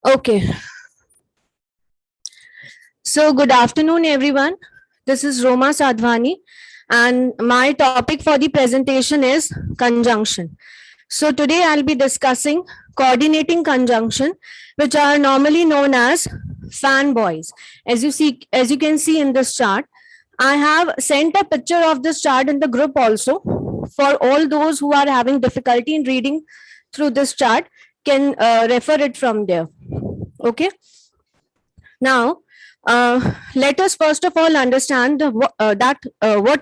Okay, so good afternoon, everyone. This is Roma Sadhwani, and my topic for the presentation is conjunction. So, today I'll be discussing coordinating conjunction, which are normally known as fanboys. As you can see in this chart, I have sent a picture of this chart in the group also for all those who are having difficulty in reading through this chart can refer it from there. Okay. Now, let us first of all understand what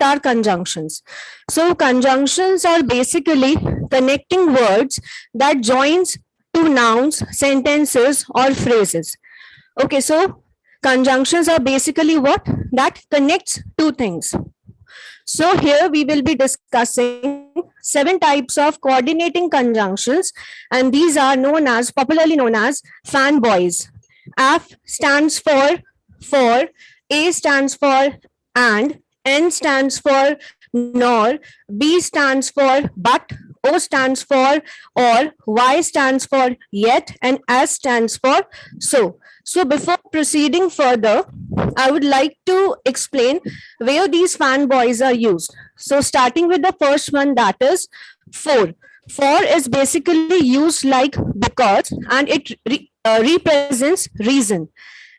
are conjunctions. So, conjunctions are basically connecting words that joins two nouns, sentences, or phrases. Okay, so conjunctions are basically what that connects two things. So here we will be discussing 7 types of coordinating conjunctions, and these are popularly known as fanboys. F stands for, A stands for and, N stands for nor, B stands for but, O stands for or, Y stands for yet, and S stands for so. So before proceeding further, I would like to explain where these fanboys are used. So starting with the first one, that is for. For is basically used like because, and it represents reason.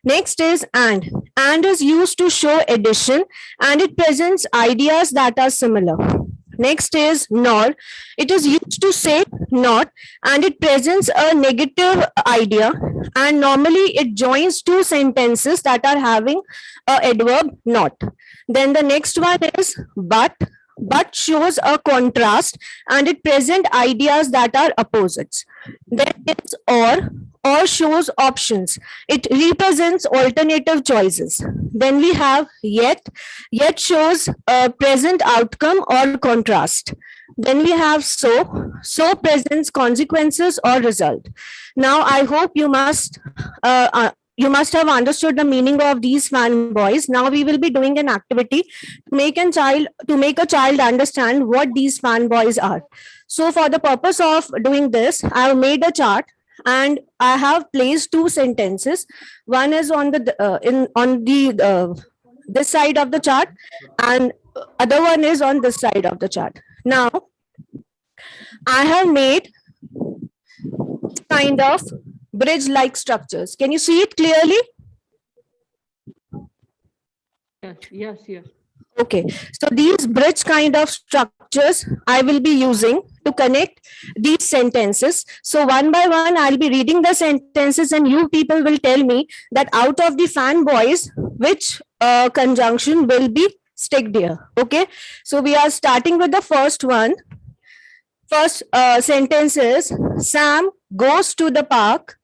Next is and. And is used to show addition, and it presents ideas that are similar. Next is nor. It is used to say not, and it presents a negative idea, and normally it joins two sentences that are having a adverb not. Then the next one is but shows a contrast, and it present ideas that are opposites. Then it's or shows options. It represents alternative choices. Then we have yet shows a present outcome or contrast. Then we have so presents consequences or result. Now I hope you must have understood the meaning of these fanboys. Now we will be doing an activity to make a child understand what these fanboys are. So for the purpose of doing this, I have made a chart and I have placed two sentences. One is on the this side of the chart, and other one is on this side of the chart. Now I have made kind of bridge-like structures. Can you see it clearly? Yes. Okay, so these bridge kind of structures I will be using to connect these sentences. So one by one, I'll be reading the sentences, and you people will tell me that out of the fanboys, which conjunction will be sticked here. Okay, so we are starting with the first one. First sentence is Sam goes to the park,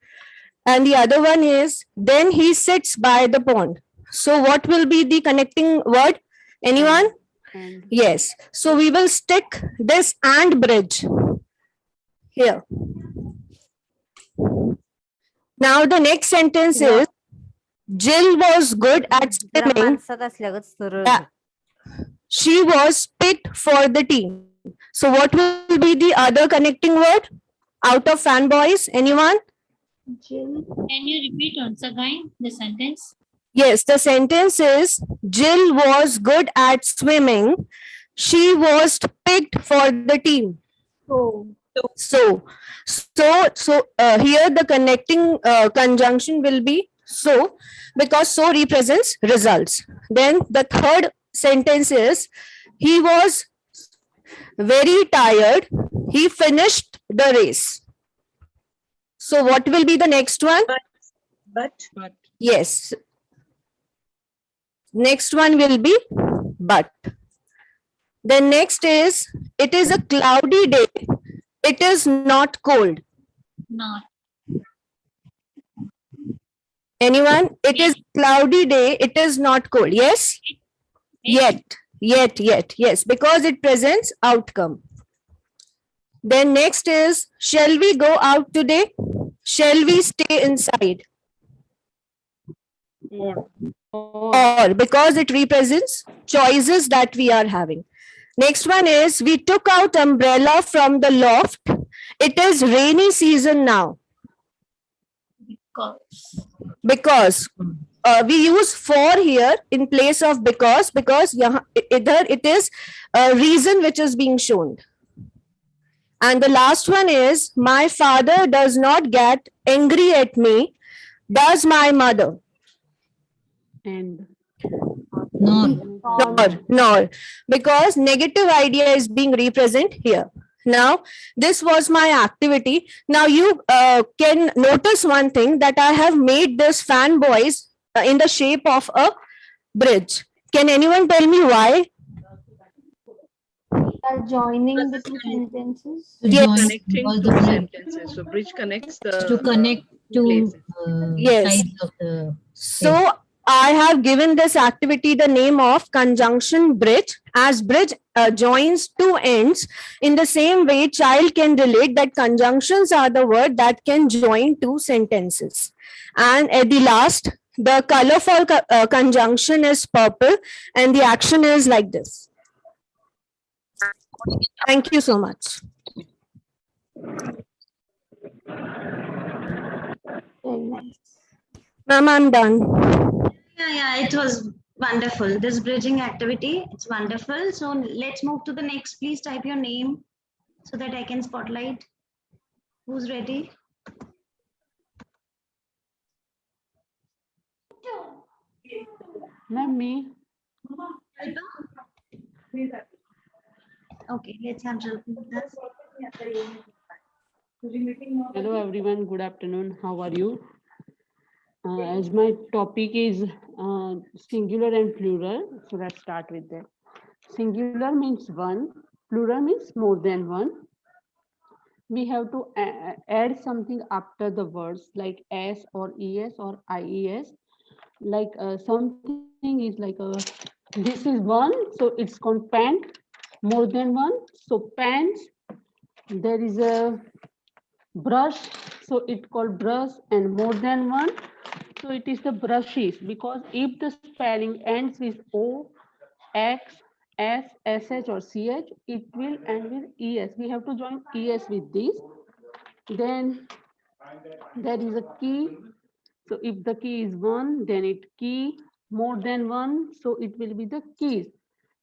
and the other one is then he sits by the pond. So what will be the connecting word? Anyone? And Yes. So we will stick this and bridge here. Now the next sentence is Jill was good at जरा swimming. माणसात असल्यागत सरळ Yeah. She was picked for the team. So what will be the other connecting word out of fanboys? Anyone? Can you repeat once again the sentence? Yes, the sentence is Jill was good at swimming. She was picked for the team. So here the connecting conjunction will be so, because so represents results. Then the third sentence is he was very tired. He finished the race. So what will be the next one? but Yes. Next one will be but. Then next is it is a cloudy day. It is not cold. Not. Anyone? It is cloudy day. It is not cold. Yes? Yet. Yes, because it presents outcome. Then next is shall we go out today? Shall we stay inside? Or, because it represents choices that we are having. Next one is we took out umbrella from the loft. It is rainy season now. Because we use for here in place of because either it is a reason which is being shown. And the last one is, my father does not get angry at me, does my mother? And. Nor, because negative idea is being represent here. Now, this was my activity. Now you can notice one thing, that I have made this fanboys in the shape of a bridge. Can anyone tell me why? Joining the two sentences. To Yes. join Connecting all two the bridge sentences. So bridge connects the. to connect to places. Yes. sides of the. So I have given this activity the name of conjunction bridge, as bridge joins two ends. In the same way, child can relate that conjunctions are the word that can join two sentences. And at the last, the color for conjunction is purple, and the action is like this. Thank you so much. Very nice. Ma'am, I'm done. Yeah, it was wonderful. This bridging activity, it's wonderful. So let's move to the next. Please type your name so that I can spotlight. Who's ready? Ma'am, me. Okay, let's have Jalpa with us. Hello everyone, good afternoon. How are you? As my topic is singular and plural, so let's start with that. Singular means one, plural means more than one. We have to add something after the words like s or es or ies. Like something is like this is one, so it's called pant. More than one, so pants. There is a brush, so it called brush, and more than one, so it is the brushes. Because if the spelling ends with o, x, s, sh or ch, it will end with es. We have to join es with this. Then there is a key, so if the key is one, then it key. More than one, so it will be the keys.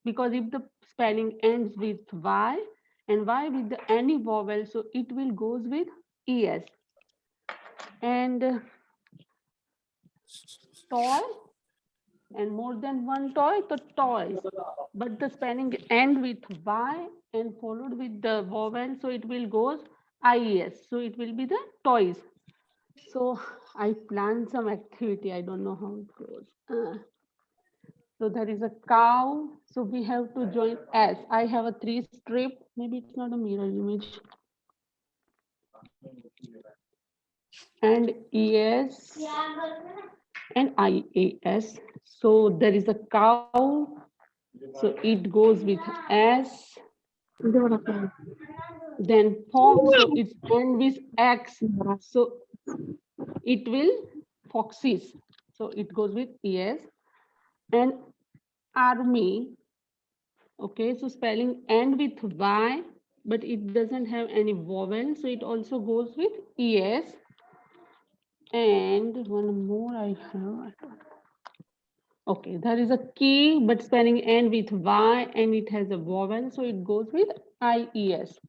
Because if the spelling ends with y and y with the any vowel, so it will goes with es. And toy, and more than one toy, the toys. But the spelling end with y and followed with the vowel, so it will goes ies. So it will be the toys. So I planned some activity. I don't know how it goes. So there is a cow. So we have to join S. I have a 3 strip. Maybe it's not a mirror image. And ES and IAS. So there is a cow. So it goes with S. Then fox. So it's end with X. So it will foxes. So it goes with ES. And army. Okay, so spelling end with Y, but it doesn't have any vowel, so it also goes with ES. And one more I have. Okay, there is a key, but spelling end with Y and it has a vowel, so it goes with IES.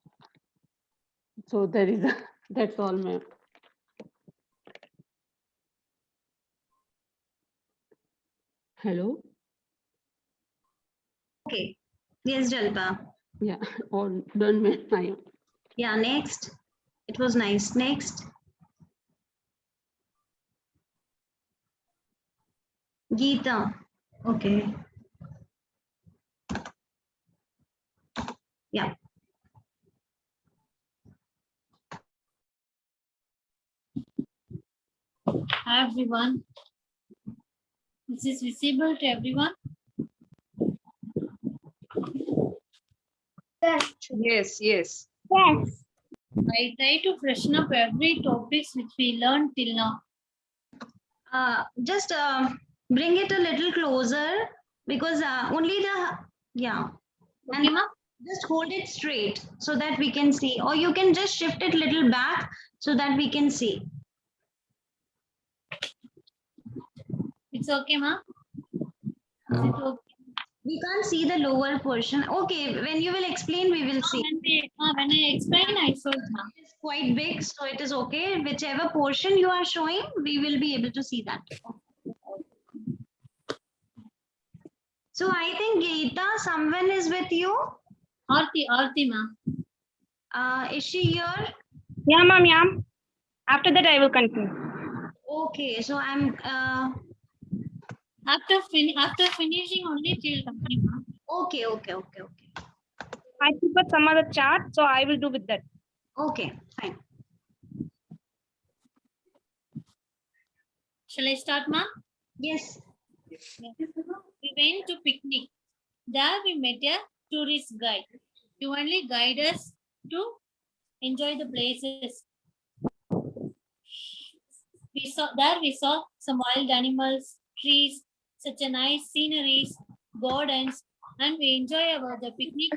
So there is a, that's all, ma'am. Hello? Okay. Yes, Jalpa. Yeah, all done, ma'am. Yeah, next. It was nice. Next. Geeta. Okay. Yeah. Hi everyone. This is visible to everyone. Yes, yes. Yes. I try to freshen up every topics which we learned till now. Just bring it a little closer because only the, yeah. Okay, ma'am? Just hold it straight so that we can see, or you can just shift it little back so that we can see. It's okay, ma? Is it okay? We can't see the lower portion. Okay, when you will explain, we will see. When I explain, I showed, ma. It's quite big, so it is okay. Whichever portion you are showing, we will be able to see that. So I think Geeta, someone is with you. Aarti, ma. Is she here? Yeah, ma'am, yeah. After that, I will continue. Okay, so I'm. After finishing only, she will continue, ma. Okay. I prepared some other chart, so I will do with that. Okay, fine. Shall I start, ma? Yes. We went to picnic. There we met a tourist guide. He only guide us to enjoy the places. We saw some wild animals, trees, such a nice sceneries, gardens, and we enjoy about the picnic.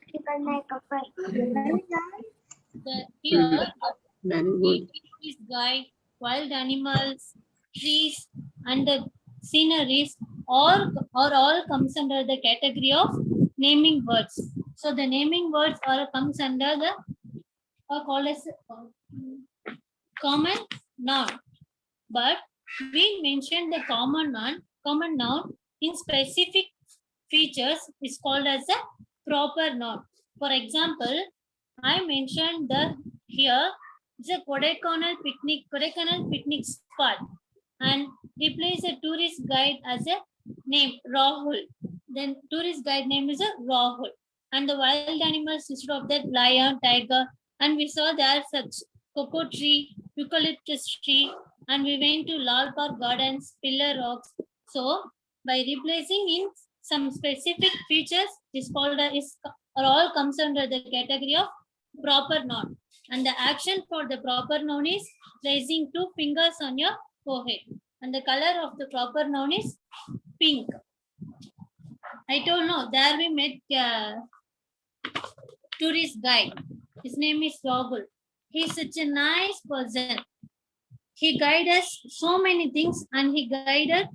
Here, tourist guide, wild animals, trees, and the sceneries all comes under the category of naming words. So the naming words comes under the called as common noun. But we mentioned the common noun in specific features is called as a proper noun. For example, I mentioned here it's a Kodaikanal picnic spot, and we place a tourist guide as a name Rahul. Then tourist guide name is a Rahul, and the wild animals instead of that lion, tiger, and we saw there such cocoa tree, eucalyptus tree, and we went to Lal Park Gardens, Pillar Rocks. So by replacing in some specific features is called all comes under the category of proper noun. And the action for the proper noun is placing 2 fingers on your forehead. And the color of the proper noun is pink. I don't know. There we met tourist guide. His name is Rahul. He's such a nice person. He guided us so many things, and he guided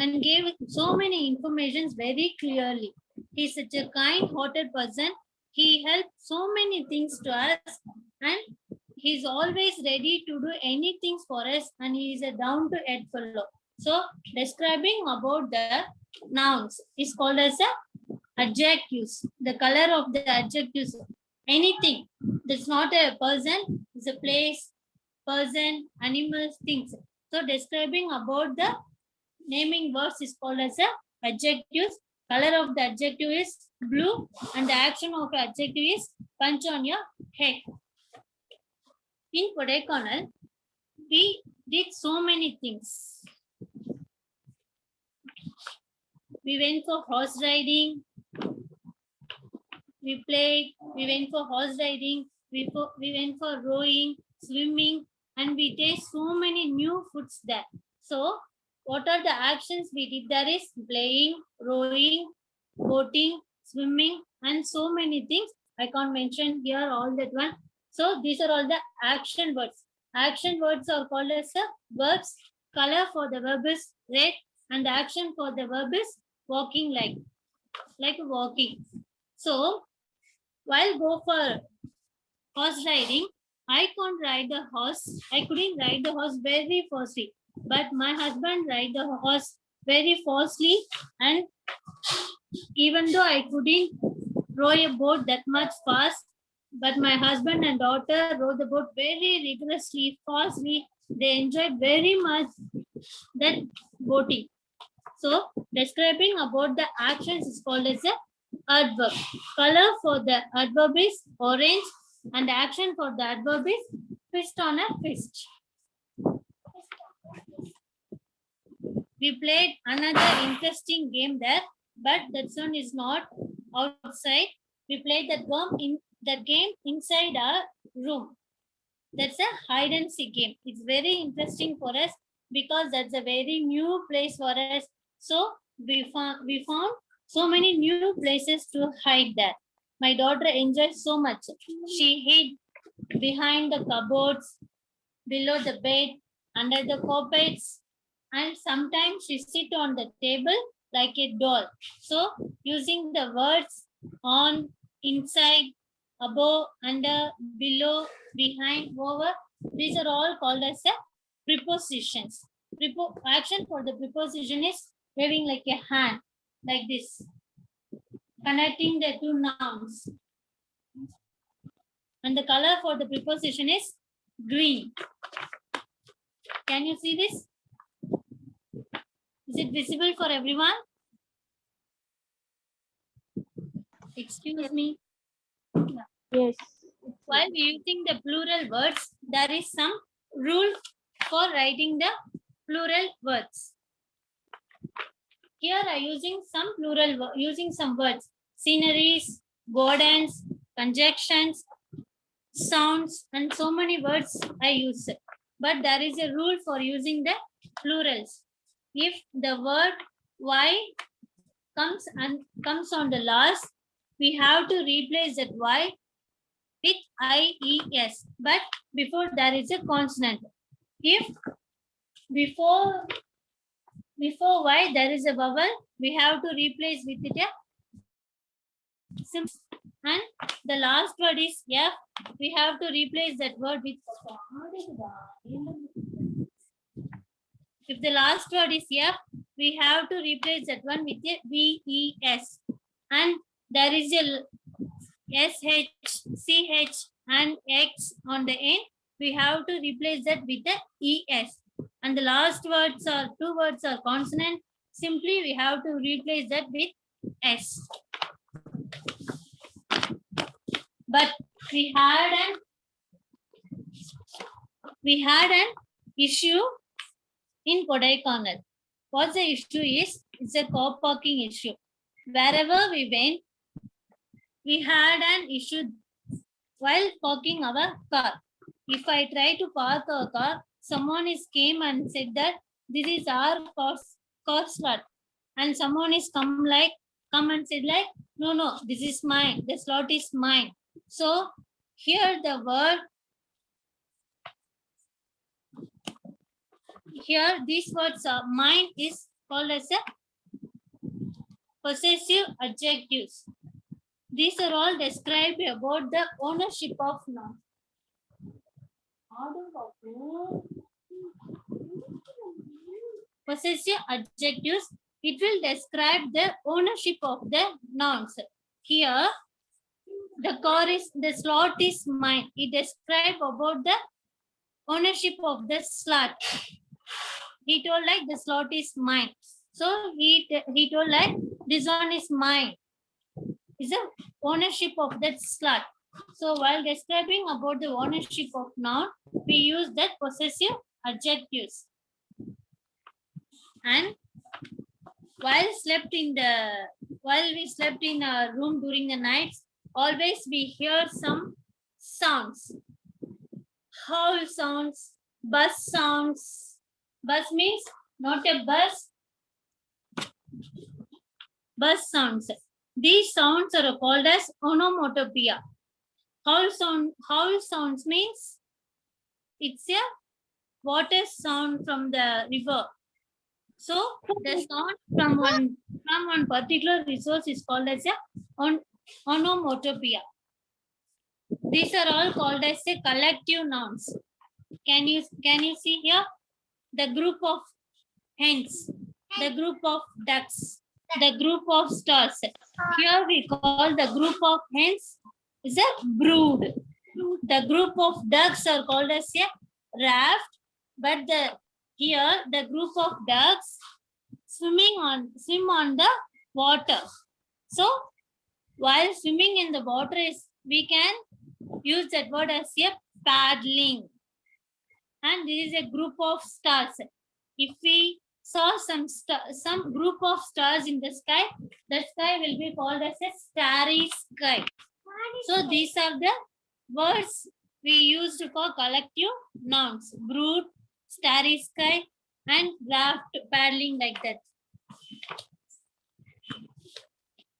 and gave so many informations very clearly. He's such a kind-hearted person. He helped so many things to us, and he's always ready to do anything for us, and he is a down-to-earth fellow. So describing about the nouns is called as a adjectives. The color of the adjectives, anything that's not a person, it's a place, person, animals, things. So describing about the naming words is called as a adjectives. Color of the adjective is blue, and the action of the adjective is punch on your head. In Kodaikanal, we did so many things. We went for horse riding. We went for horse riding. We went for rowing, swimming, and we taste so many new foods there. So what are the actions we did there is playing, rowing, boating, swimming, and so many things. I can't mention here all that one. So these are all the action words. Action words are called as verbs. Color for the verb is red, and the action for the verb is walking like walking. So while go for horse riding, I can't ride the horse. I couldn't ride the horse very fastly, but my husband ride the horse very fastly, and even though I couldn't row a boat that much fast, but my husband and daughter rowed the boat very rigorously, fastly. They enjoyed very much that boating. So describing about the actions is called as a adverb. Color for the adverb is orange, and the action for the adverb is fist on a fist. We played another interesting game there, but that one is not outside. We played that game inside our room. That's a hide and seek game. It's very interesting for us because that's a very new place for us. So we found so many new places to hide there. My daughter enjoyed so much. She hid behind the cupboards, below the bed, under the carpets, and sometimes she sit on the table like a doll. So using the words on, inside, above, under, below, behind, over, these are all called as a prepositions. Action for the preposition is waving like a hand, like this, connecting the two nouns. And the color for the preposition is green. Can you see this? Is it visible for everyone? Excuse me. Yes. While using the plural words, there is some rule for writing the plural words. Here I using some using some words: sceneries, gardens, conjunctions, sounds, and so many words I use. But there is a rule for using the plurals. If the word Y comes on the last, we have to replace that Y with IES, but before there is a consonant. If before Y there is a vowel, we have to replace with it a symbol. And the last word is F, we have to replace that word with. If the last word is F, we have to replace that one with a VES. And there is a SH, CH, and X on the end. We have to replace that with the ES. And the last words are two words are consonant. Simply we have to replace that with S. But we had an issue in Kodaikanal. What the issue is? It's a car parking issue. Wherever we went, we had an issue while parking our car. If I try to park our car, someone came and said that this is our car slot, and someone come and said like, no, this is mine. The slot is mine. So here the word, here these words are mine is called as a possessive adjectives. These are all described about the ownership of noun. Possessive adjectives, it will describe the ownership of the nouns. Here, the slot is mine. It describes about the ownership of the slot. He told like the slot is mine. So he told like this one is mine. Is the ownership of that slot. So while describing about the ownership of noun, we use that possessive adjectives. And while we slept in a room during the nights, always we hear some sounds. Howl sounds, bus sounds. Bus means not a bus. Bus sounds. These sounds are called as onomatopoeia. Howl sounds means it's a water sound from the river. So the sound from one particular resource is called as a onomatopoeia. These are all called as a collective nouns. Can you see here the group of hens, the group of ducks, the group of stars. Here we call the group of hens is a brood. The group of ducks are called as a raft, but here the group of ducks swim on the water. So while swimming in the water we can use that word as a paddling. And this is a group of stars. If we saw some group of stars in the sky, the sky will be called as a starry sky. So these are the words we used for collective nouns: brood, starry sky, and raft, paddling, like that.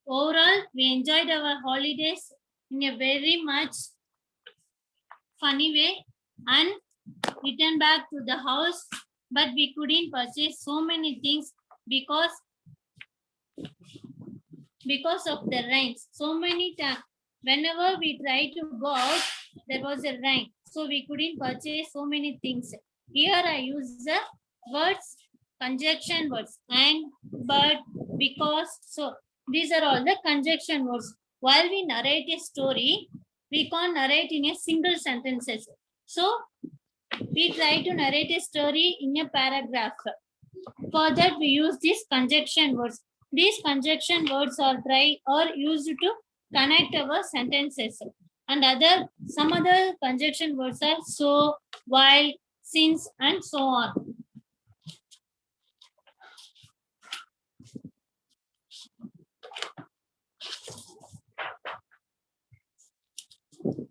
Overall, we enjoyed our holidays in a very much funny way, and returned back to the house but we couldn't purchase so many things because of the rains. So many times, whenever we try to go out, there was a rain, so we couldn't purchase so many things. Here I use the words, conjunction words, and, but, because. So these are all the conjunction words. While we narrate a story, we can't narrate in a single sentences. So we try to narrate a story in a paragraph. For that, we use these conjunction words. These conjunction words are used to connect our sentences. And some other conjunction words are so, while, since, and so on.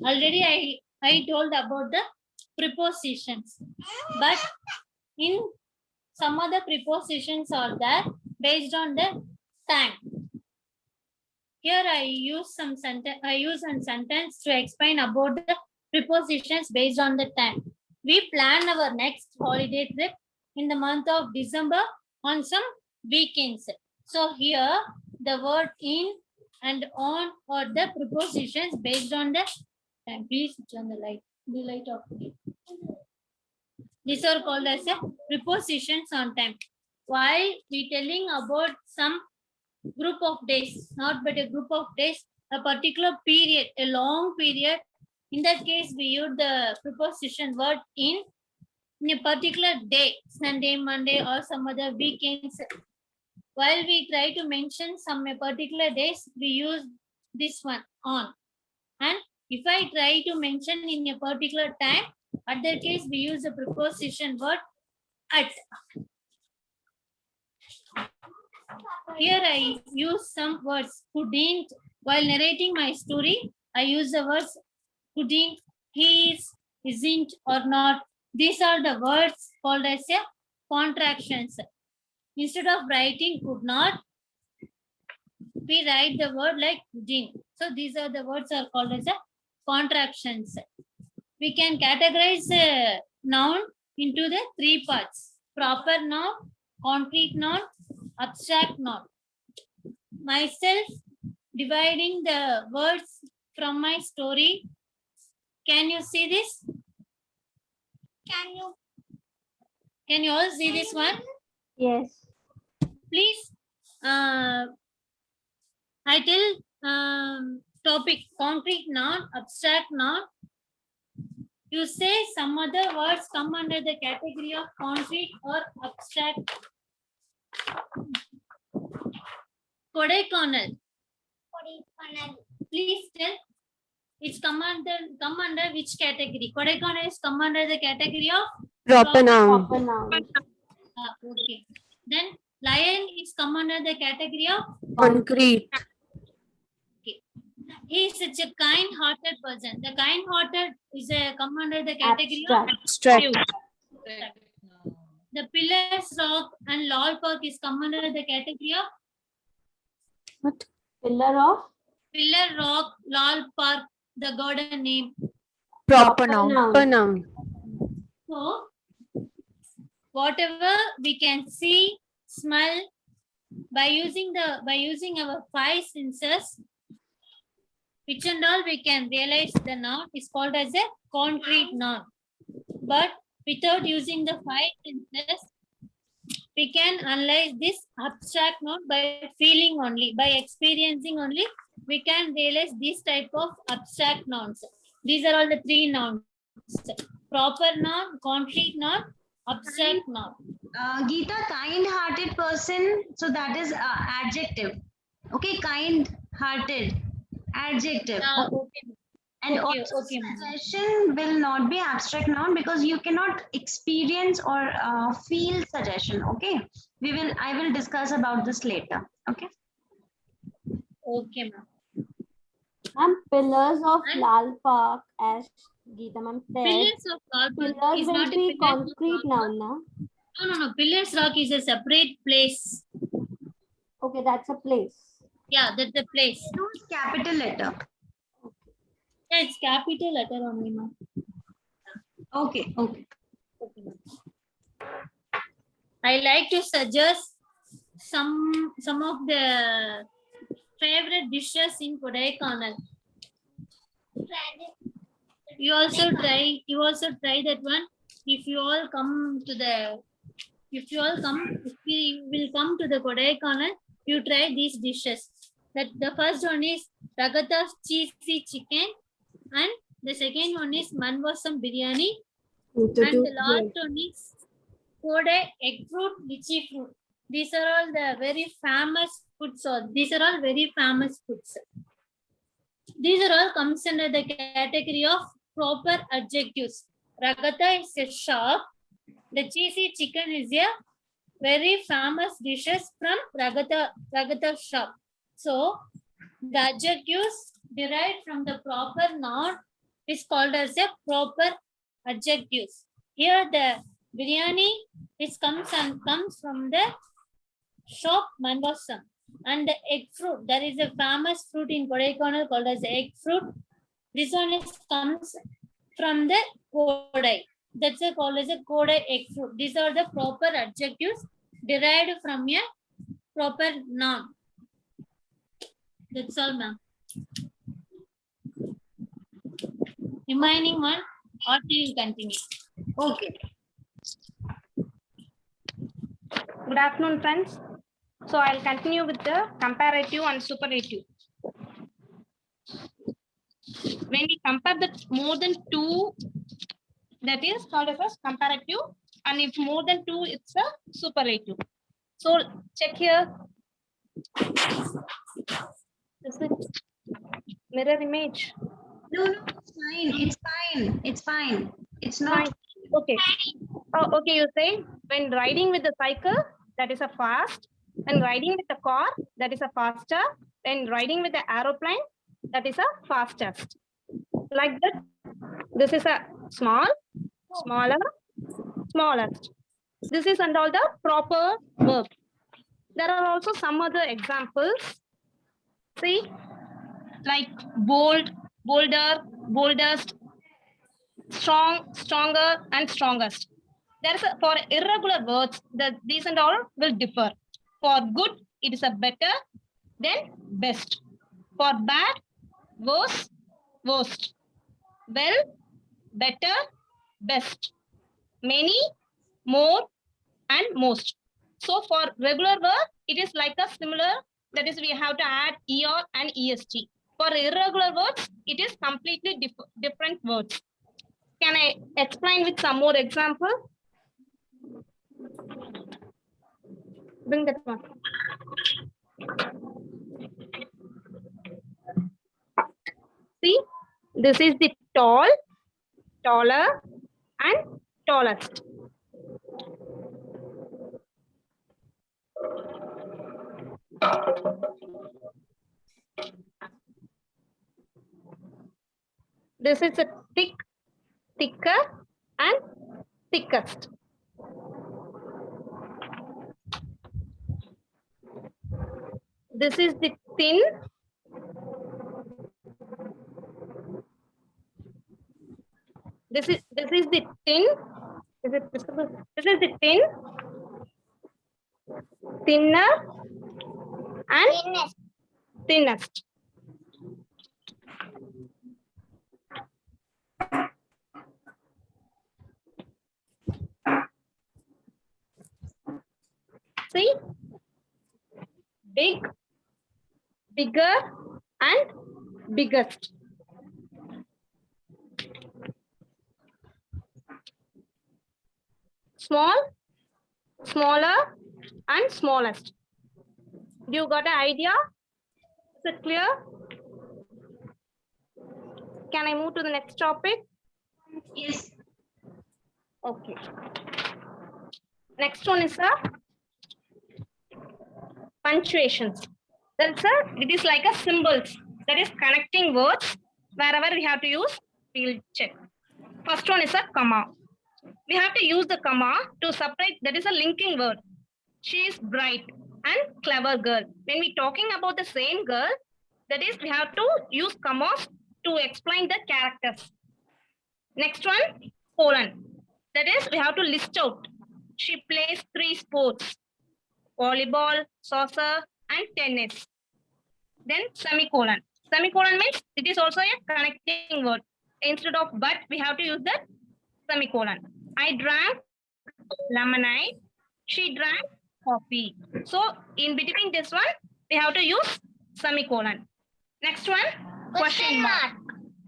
Already I told about the prepositions, but in some other prepositions are there based on the time. Here I use some sentence. I use a sentence to explain about the prepositions based on the time. We plan our next holiday trip in the month of December on some weekends. So here the word in and on are the prepositions based on the time. Please turn the light. The light off. These are called as a prepositions on time. While we telling about some group of days, not but a group of days, a particular period, a long period. In that case, we use the preposition word in a particular day, Sunday, Monday, or some other weekends. While we try to mention some particular days, we use this one, on. And if I try to mention in a particular time, at that case, we use the preposition word at. Here I use some words, couldn't. While narrating my story, I use the words couldn't, is, isn't, or not. These are the words called as a contractions. Instead of writing could not, we write the word like couldn't. So these are the words are called as a contractions. We can categorize a noun into the three parts: proper noun, concrete noun, abstract noun. Myself dividing the words from my story. Can you see this? Can you all see this one? Yes. Please, I tell topic: concrete noun, abstract noun. You say some other words come under the category of concrete or abstract. Kodaikanal. Please tell. It's come under which category? Kodaikanal is come under the category of Proper noun. Proper noun. okay. Then lion is come under the category of Concrete. he is such a kind-hearted person. The kind-hearted is come under the category of Abstract. Abstract. the pillars rock and lol park is come under the category of What? pillar rock, lol park, the garden name. Proper Proper noun. noun. Proper noun. So whatever we can see, smell by using our five senses, which and all we can realize the noun is called as a concrete noun. But without using the five senses, we can analyze this abstract noun by feeling only, by experiencing only. We can realize this type of abstract nouns. These are all the three nouns: proper noun, concrete noun, abstract noun. Geeta, kind-hearted person. So that is adjective. Okay, kind-hearted, adjective. Okay. And Okay, also okay, ma'am. suggestion will not be abstract noun because you cannot experience or feel suggestion. Okay, I will discuss about this later. Okay. Okay, ma'am. And pillars of And- Lal Park, as Geeta ma'am said. Pillars of rock Pillars is will not a be pillars of concrete rock. noun, na? No. Pillars rock is a separate place. Okay, that's a place. Yeah, that's the place. Use capital letter. Yeah, it's capital letter only, ma'am. Okay. Okay. Okay, ma'am. I like to suggest some of the favorite dishes in Kodaikanal. You also try that one. If you will come to the Kodaikanal, you try these dishes. That the first one is Ragata cheesy chicken, and the second one is Manvasam biryani, and the last one is Kodai egg fruit, lychee fruit. These are all the very famous foods. These are all very famous foods. These are all comes under the category of proper adjectives. Ragata is a shop. The cheesy chicken is a very famous dishes from Ragata shop. So the adjectives derived from the proper noun is called as a proper adjectives. Here the biryani comes from the shop Manvasam. And the egg fruit, there is a famous fruit in Kodaikanal called as egg fruit. This one comes from the Kodai. That's called as a Kodai egg fruit. These are the proper adjectives derived from a proper noun. That's all, ma'am. Remaining one, or will continue. Okay. Good afternoon, friends. So I'll continue with the comparative and superlative. When we compare the more than two, that is called as a comparative, and if more than two, it's a superlative. So check here. This is mirror image. No, it's fine. It's fine. It's fine. It's not. Fine. Okay. Oh, okay, you say when riding with the cycle, that is a fast. When riding with the car, that is a faster. When riding with the aeroplane, that is a fastest. Like that, this is a small, smaller, smallest. This is and all the proper verb. There are also some other examples. See, like bold, bolder, boldest, strong, stronger, and strongest. There is for irregular words, these and all will differ. For good, it is a better than best. For bad, worse, worst. Well, better, best. Many, more, and most. So for regular verb, it is like a similar, that is we have to add ER and EST. For irregular words, it is completely different words. Can I explain with some more example? Bring that one. See, this is the tall, taller, and tallest. This is a thick, thicker, and thickest. This is the thin. This is the thin. Is it visible? This is the thin, thinner, and thinnest. See, big, bigger, and biggest. Small, smaller, and smallest. Do you got an idea? Is it clear? Can I move to the next topic? Yes. Okay. Next one is the punctuations. It is like a symbols, that is connecting words. Wherever we have to use, we will check. First one is a comma. We have to use the comma to separate, that is a linking word. She is bright and clever girl. When we talking about the same girl, that is we have to use commas to explain the characters. Next one, colon. That is we have to list out. she plays 3 sports: volleyball, soccer, and tennis. Then semicolon. Semicolon means it is also a connecting word. Instead of but, we have to use the semicolon. I drank lemonade. She drank coffee. So in between this one, we have to use semicolon. Next one, question mark.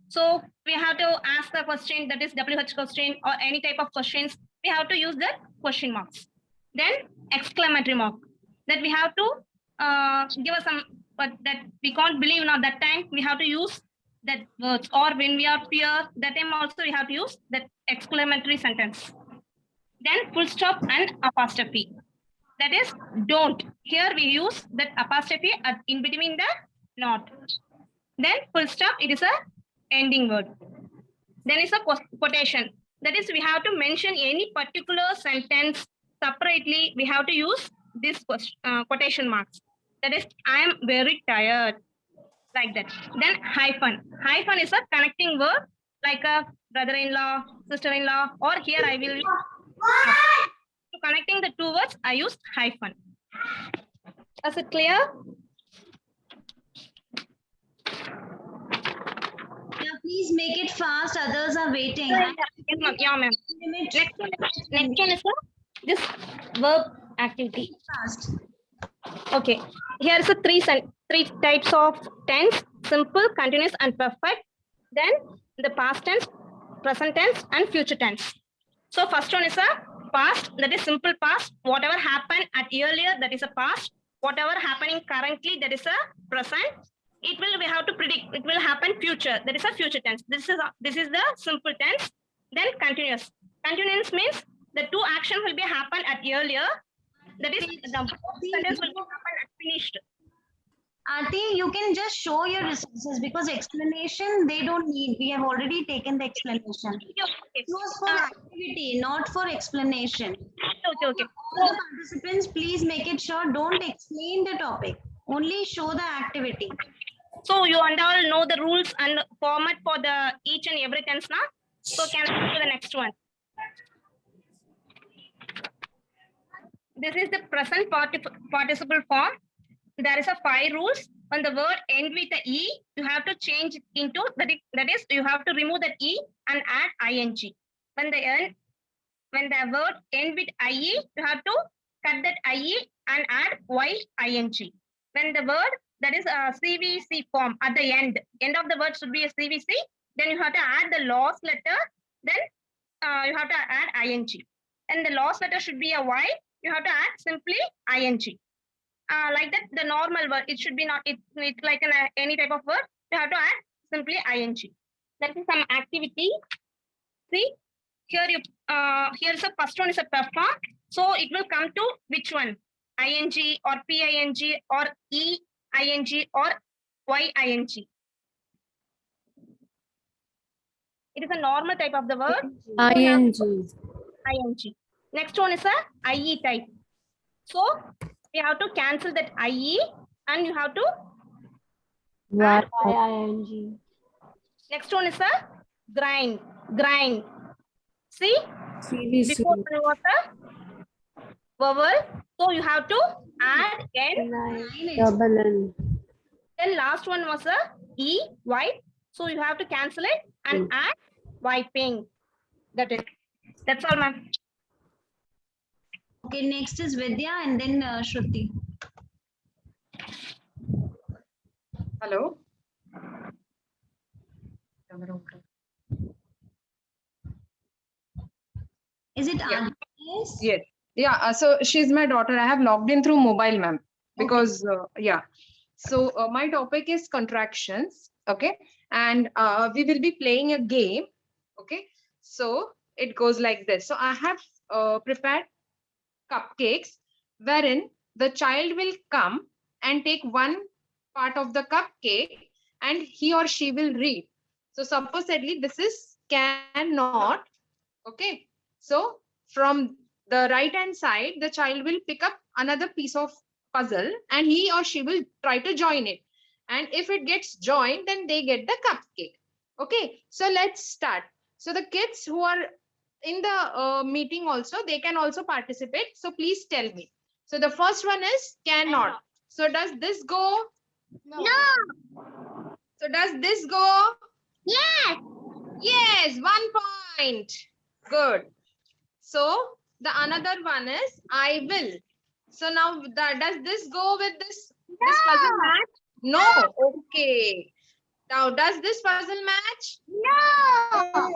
So we have to ask the question, that is WH question or any type of questions. We have to use the question marks. Then exclamatory mark, that we have to give us some, but that we can't believe now that time we have to use that words, or when we are fear, that time also we have to use that exclamatory sentence. Then full stop and apostrophe. That is don't. Here we use that apostrophe in between the not. Then full stop, it is a ending word. Then is a quotation. That is, we have to mention any particular sentence separately. We have to use this quotation marks. That is, I am very tired, like that. Then hyphen. Hyphen is a connecting word, like a brother-in-law, sister-in-law, or here I will. So connecting the 2 words, I use hyphen. Is it clear? Yeah, please make it fast. Others are waiting. Yeah, ma'am. Next one is this verb activity. Fast. Okay, here is a three types of tense: simple, continuous, and perfect. Then the past tense, present tense, and future tense. So first one is a past, that is simple past. Whatever happened at earlier, that is a past. Whatever happening currently, that is a present. It will, we have to predict, it will happen future, that is a future tense. This is the simple tense. Then continuous. Continuous means the 2 actions will be happened at earlier. That is the sentence will be happen at finished. Aarti, you can just show your resources because explanation they don't need. We have already taken the explanation. It was for activity, not for explanation. Okay. All the participants, please make it sure. Don't explain the topic. Only show the activity. So you and all know the rules and format for the each and every tense now. So can I go to the next one? This is the present participle form. There is a 5 rules. When the word end with the E, you have to change it into, that is, you have to remove that E and add ing. When the word end with IE, you have to cut that IE and add YING. When the word, that is a CVC form at the end of the word should be a CVC, then you have to add the last letter, then you have to add ing. And the last letter should be a Y, you have to add simply ing. Like that, the normal word, it should be not, it's like any type of word, you have to add simply ing. That is some activity. See, here here's the first one is a perform. So it will come to which one? ING or PING or EING or YING. It is a normal type of the word. ING. ING. Next one is a IE type. So we have to cancel that IE and you have to add IING. next one is a grind. See, CVC. before there was a vowel, so you have to add N. Double N. Then last one was a E, wipe. So you have to cancel it and add wiping. That's all, ma'am. Okay, next is Vidya and then Shruti. Hello. Is it Yeah. Agnes? Yes. Yeah. So she's my daughter. I have logged in through mobile, ma'am. Because yeah. So my topic is contractions. Okay. And we will be playing a game. Okay. So it goes like this. So I have prepared cupcakes wherein the child will come and take one part of the cupcake and he or she will read. So supposedly this is cannot. Okay. So from the right hand side, the child will pick up another piece of puzzle and he or she will try to join it. And if it gets joined, then they get the cupcake. Okay. So let's start. So the kids who are in the meeting also, they can also participate. So please tell me. So the first one is cannot. So does this go? No. So does this go? Yes. Yes, 1 point. Good. So the another one is I will. So now does this go with this puzzle match? No. Okay. Now does this puzzle match? No.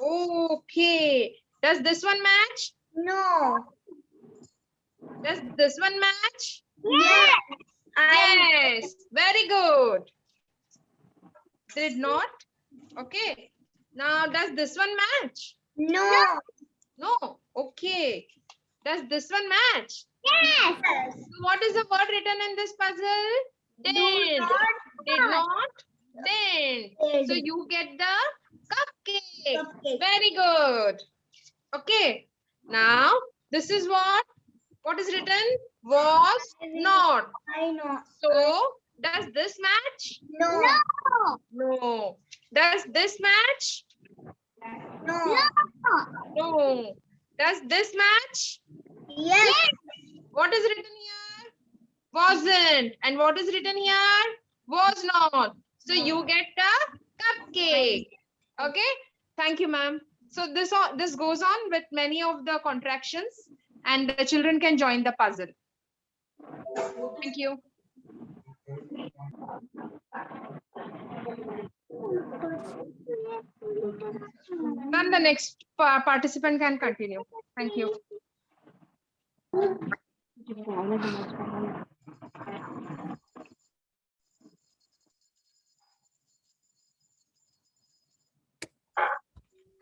Okay. Does this one match? No. Does this one match? Yes. Yes. Very good. Did not? Okay. Now does this one match? No. No. Okay. Does this one match? Yes. So what is the word written in this puzzle? Did. Did not. Didn't. So you get the cupcake. Cupcake. Very good. Okay. Now this is what? What is written? Was not. I know. So does this match? No. No. Does this match? No. No. Does this match? Yes. What is written here? Wasn't. And what is written here? Was not. So you get a cupcake. Okay. Thank you, ma'am. So this goes on with many of the contractions, and the children can join the puzzle. Thank you. Ma'am, the next participant can continue. Thank you.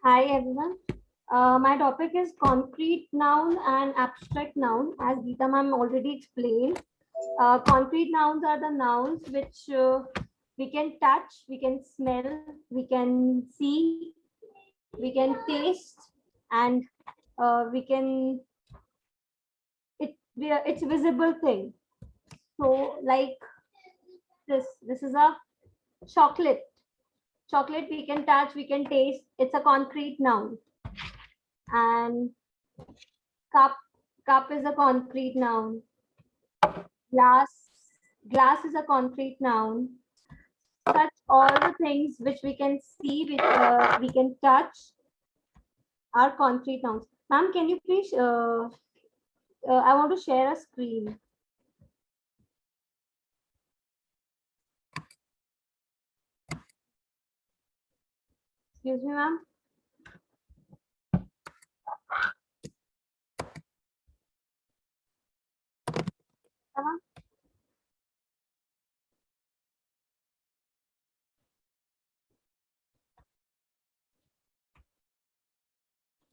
Hi everyone. My topic is concrete noun and abstract noun. As Geeta ma'am already explained, concrete nouns are the nouns which we can touch, we can smell, we can see, we can taste, and we can it's a visible thing. So like this is a chocolate. Chocolate we can touch, we can taste. It's a concrete noun. And cup is a concrete noun. Glass is a concrete noun. Such all the things which we can see, which we can touch, are concrete nouns. Ma'am, can you please? I want to share a screen. Excuse me, ma'am.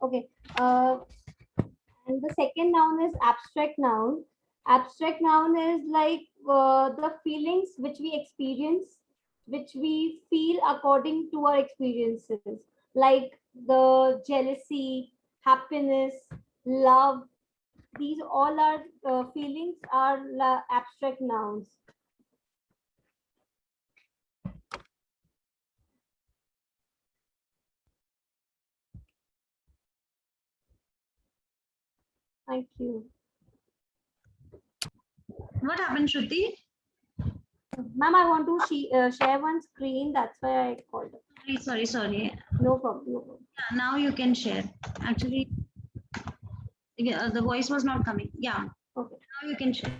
Okay. And the second noun is abstract noun. Abstract noun is like the feelings which we experience, which we feel according to our experiences, like the jealousy, happiness, love. These all are feelings are abstract nouns. Thank you. What happened, Shruti? Ma'am, I want to share one screen. That's why I called. Sorry. No problem. No problem. Yeah, now you can share. Actually, yeah, the voice was not coming. Yeah. Okay. Now you can share.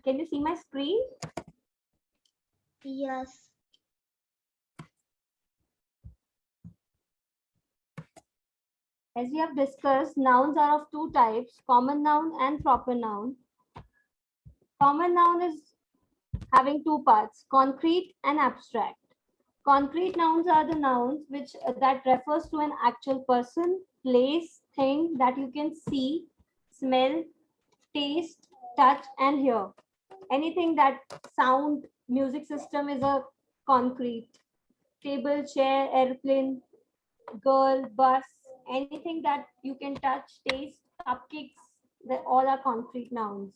Can you see my screen? Yes. As we have discussed, nouns are of two types, common noun and proper noun. Common noun is having two parts, concrete and abstract. Concrete nouns are the nouns which that refers to an actual person, place, thing that you can see, smell, taste, touch, and hear. Anything that sound, music system is a concrete. Table, chair, airplane, girl, bus, anything that you can touch, taste, cupcakes, they all are concrete nouns.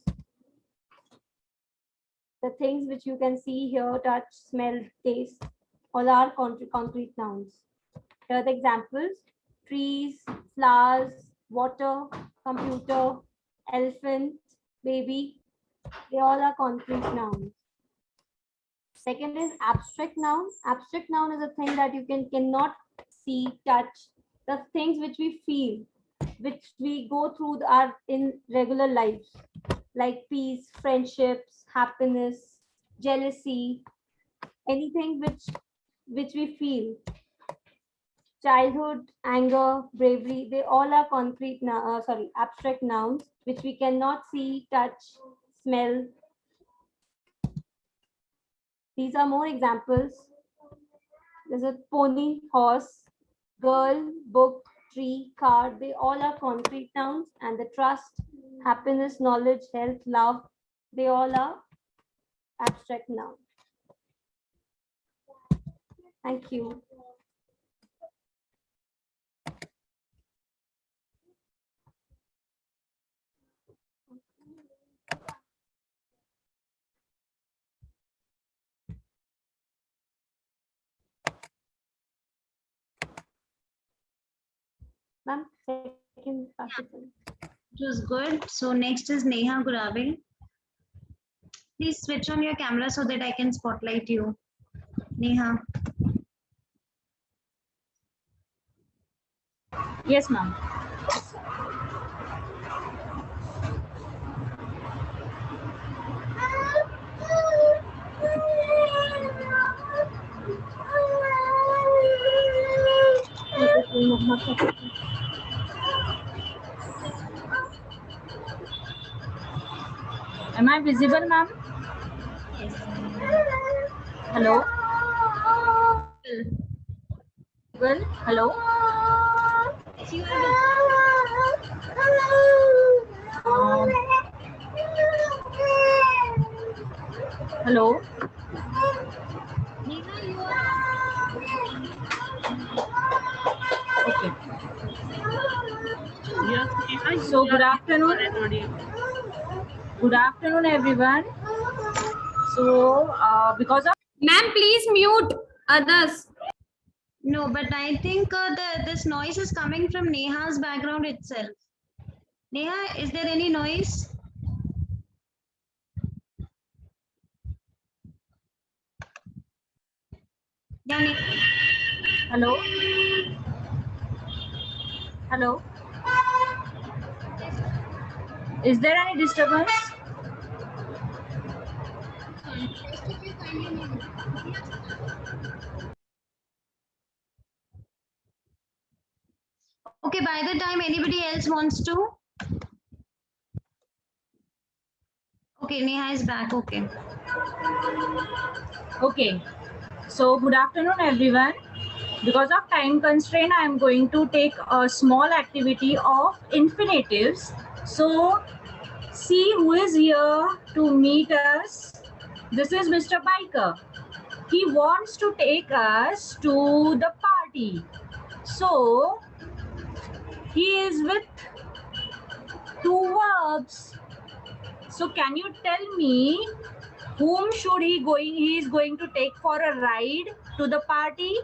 the things which you can see, hear, touch, smell, taste, all are concrete nouns. Here are the examples: trees, flowers, water, computer, elephant, baby. They all are concrete nouns. Second is abstract noun. Abstract noun is a thing that you cannot see, touch, the things which we feel, which we go through our in regular lives, like peace, friendships, happiness, jealousy, anything which we feel. Childhood, anger, bravery, they all are abstract nouns which we cannot see, touch, smell. These are more examples. There's a pony, horse, girl, book, tree, car. They all are concrete nouns, and the trust, happiness, knowledge, health, love, they all are abstract nouns. Thank you. Ma'am, second participant. It was good. So next is Neha Gurave. Please switch on your camera so that I can spotlight you. Neha. Yes, ma'am. Am I visible, ma'am? Hello? Well, hello? Hello? Okay. Yes, Neha, So you good are afternoon. visible and audible. Good afternoon, everyone. So because of Ma'am, please mute others. No, but I think this noise is coming from Neha's background itself. Neha, is there any noise? Yeah, Neha. hello, hello. Is there any disturbance? Okay, by the time anybody else wants to. Okay, Neha is back. Okay. Okay. So good afternoon, everyone. Because of time constraint, I am going to take a small activity of infinitives. So see who is here to meet us. This is Mr. Biker. He wants to take us to the party. So he is with two verbs. So can you tell me whom should he is going to take for a ride to the party?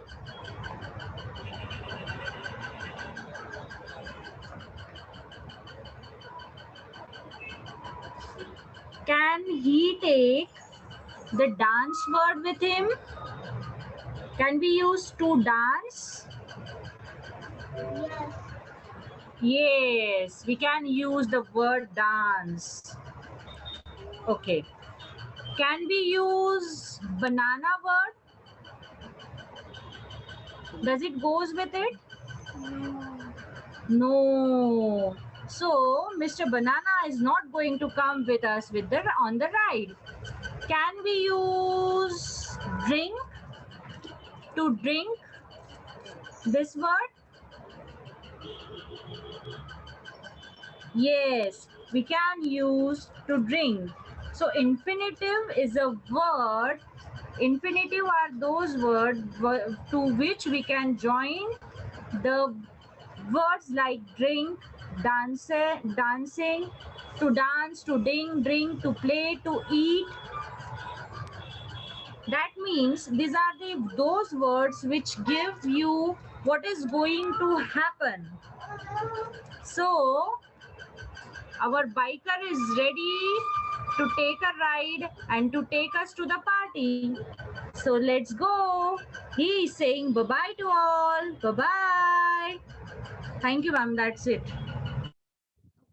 Can he take the dance word with him? Can we use to dance? Yes, we can use the word dance. Okay. Can we use banana word? Does it goes with it? No. So Mr. Banana is not going to come with us on the ride. Can we use drink? To drink? This word? Yes, we can use to drink. So infinitive is a word. Infinitive are those words to which we can join the words like drink, dancing, to dance, to drink, to play, to eat. That means these are those words which give you what is going to happen. So our biker is ready to take a ride and to take us to the party. So let's go. He is saying bye-bye to all. Bye-bye. Thank you, ma'am. That's it.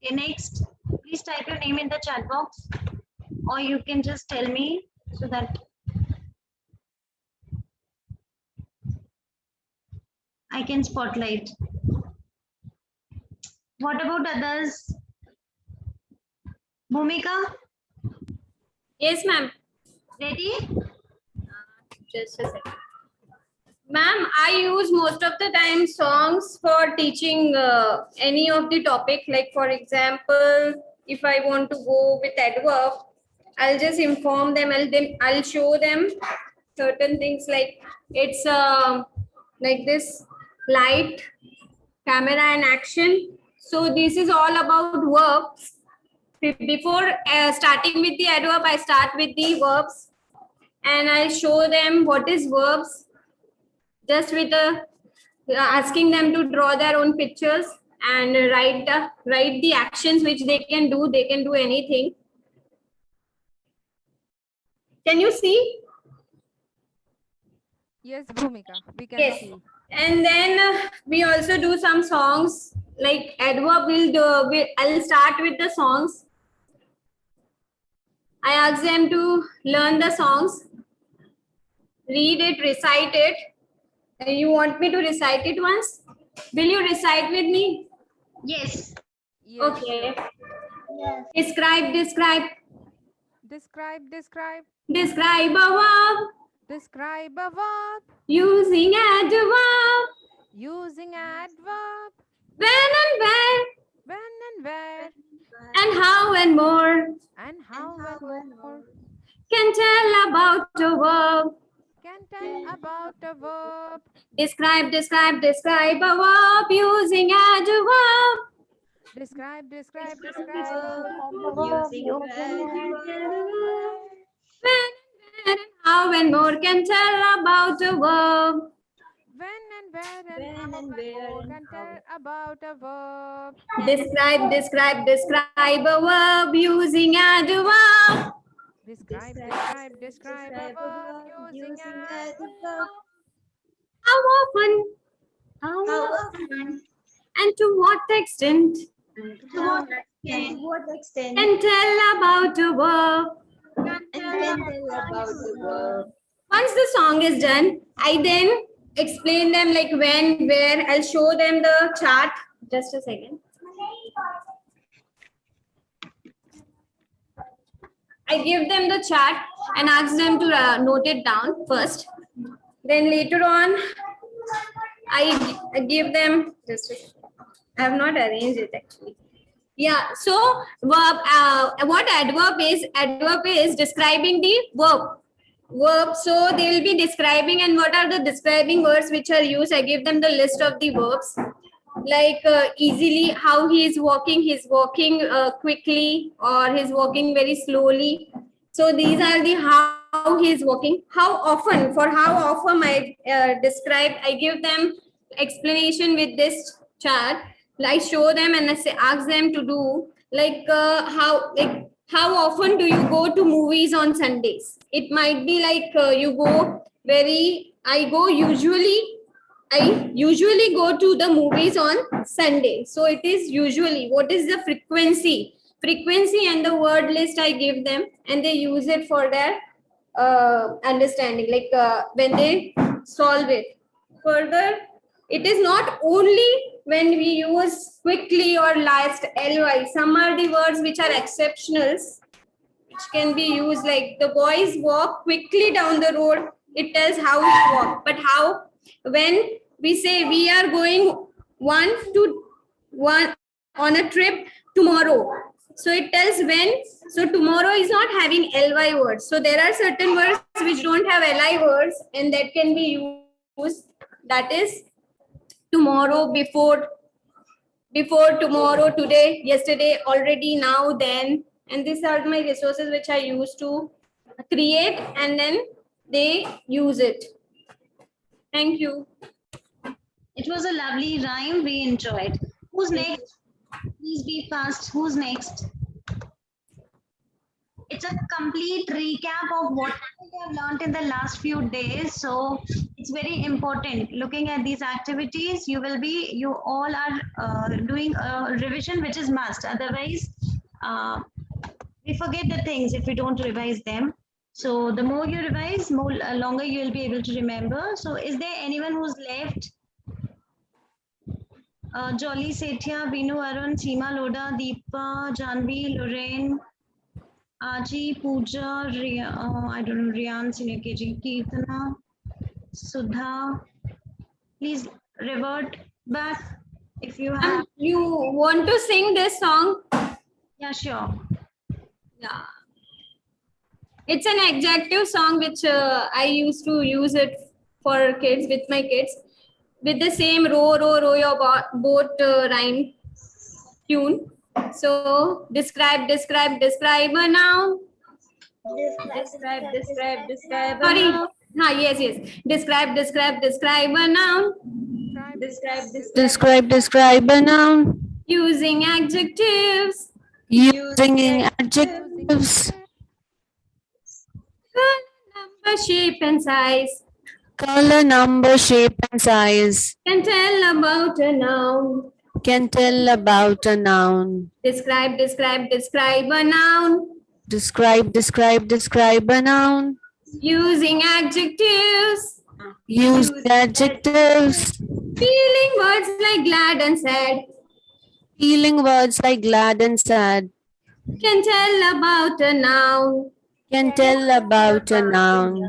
Okay, next, please type your name in the chat box, or you can just tell me so that I can spotlight. What about others? Bhumika, Yes, ma'am. ready? Just a second. Ma'am, I use most of the time songs for teaching any of the topic. Like for example, if I want to go with adverb, I'll just inform them. I'll show them certain things like it's like this light, camera, and action. So this is all about verbs. Before starting with the adverb, I start with the verbs and I show them what is verbs, just with asking them to draw their own pictures and write the actions which they can do. They can do anything. Can you see? Yes, Bhumika, we can Yes. see. And then we also do some songs like adverb. I'll start with the songs. I ask them to learn the songs, read it, recite it. You want me to recite it once? Will you recite with me? Yes. Yes, Okay. sure. Describe, describe, Describe, describe, describe a verb describe a verb using adverb. using adverb. When and where When and where and how and more and how and more can tell about a verb. can tell about a verb. Describe, describe, describe a verb using adverb. Describe, describe, describe Using When and how and more can tell about a verb. when and where and how and more can tell about a verb. Describe, describe, describe a verb using adverb. Describe, describe, describe a verb using adverb. How often How often? and to what extent To what extent? can tell about a verb. Once the song is done, I then explain them like when, where. I'll show them the chart. Just a second. I give them the chart and ask them to note it down first. Then later on, I give them just. I have not arranged it actually. Yeah. So verb. What adverb is? Adverb is describing the verb. Verb. So they will be describing, and what are the describing words which are used? I give them the list of the verbs. Like easily, how he is walking. He's walking quickly, or he's walking very slowly. So these are the how he is walking. How often? For how often I describe. I give them explanation with this chart. I show them and I say, ask them to do like how often do you go to movies on Sundays? It might be like you go I usually go to the movies on Sunday. So it is usually. What is the frequency? Frequency and the word list I give them, and they use it for their understanding, like when they solve it. Further, it is not only when we use quickly or last ly. Some are the words which are exceptionals, which can be used like the boys walk quickly down the road. It tells how you walk. But how, when we say we are going one on a trip tomorrow. So it tells when. So tomorrow is not having ly words. So there are certain words which don't have li words, and that can be used. That is tomorrow, before, tomorrow, today, yesterday, already, now, then. And these are my resources which I use to create and then they use it. Thank you. It was a lovely rhyme. We enjoyed. Who's next? Please be fast. Who's next? It's a complete recap of what we have learned in the last few days. So it's very important. Looking at these activities, you all are doing a revision, which is must. Otherwise, we forget the things if we don't revise them. So the more you revise, more longer you will be able to remember. So is there anyone who's left? Jolly Sethia, Vinu Arun, Seema Loda, Deepa, Janvi, Lorraine, Aji, Pooja, I don't know, Riyan, Senior KG, Kirtana, Sudha. Please revert back if you have. You want to sing this song? Yeah, sure. Yeah. It's an adjective song which I used to use it for kids, with my kids, with the same row, your boat rhyme tune. So describe a noun. Describe a Sorry. noun. Yes. Describe a noun. Describe a noun. Using adjectives. Using adjectives. Color, number, shape and size. Color, number, shape, and size. Can tell about a noun. Can tell about a noun. Describe a noun. Describe a noun. Using adjectives. Use adjectives. Feeling words like glad and sad. Feeling words like glad and sad. Can tell about a noun. Can tell about a noun.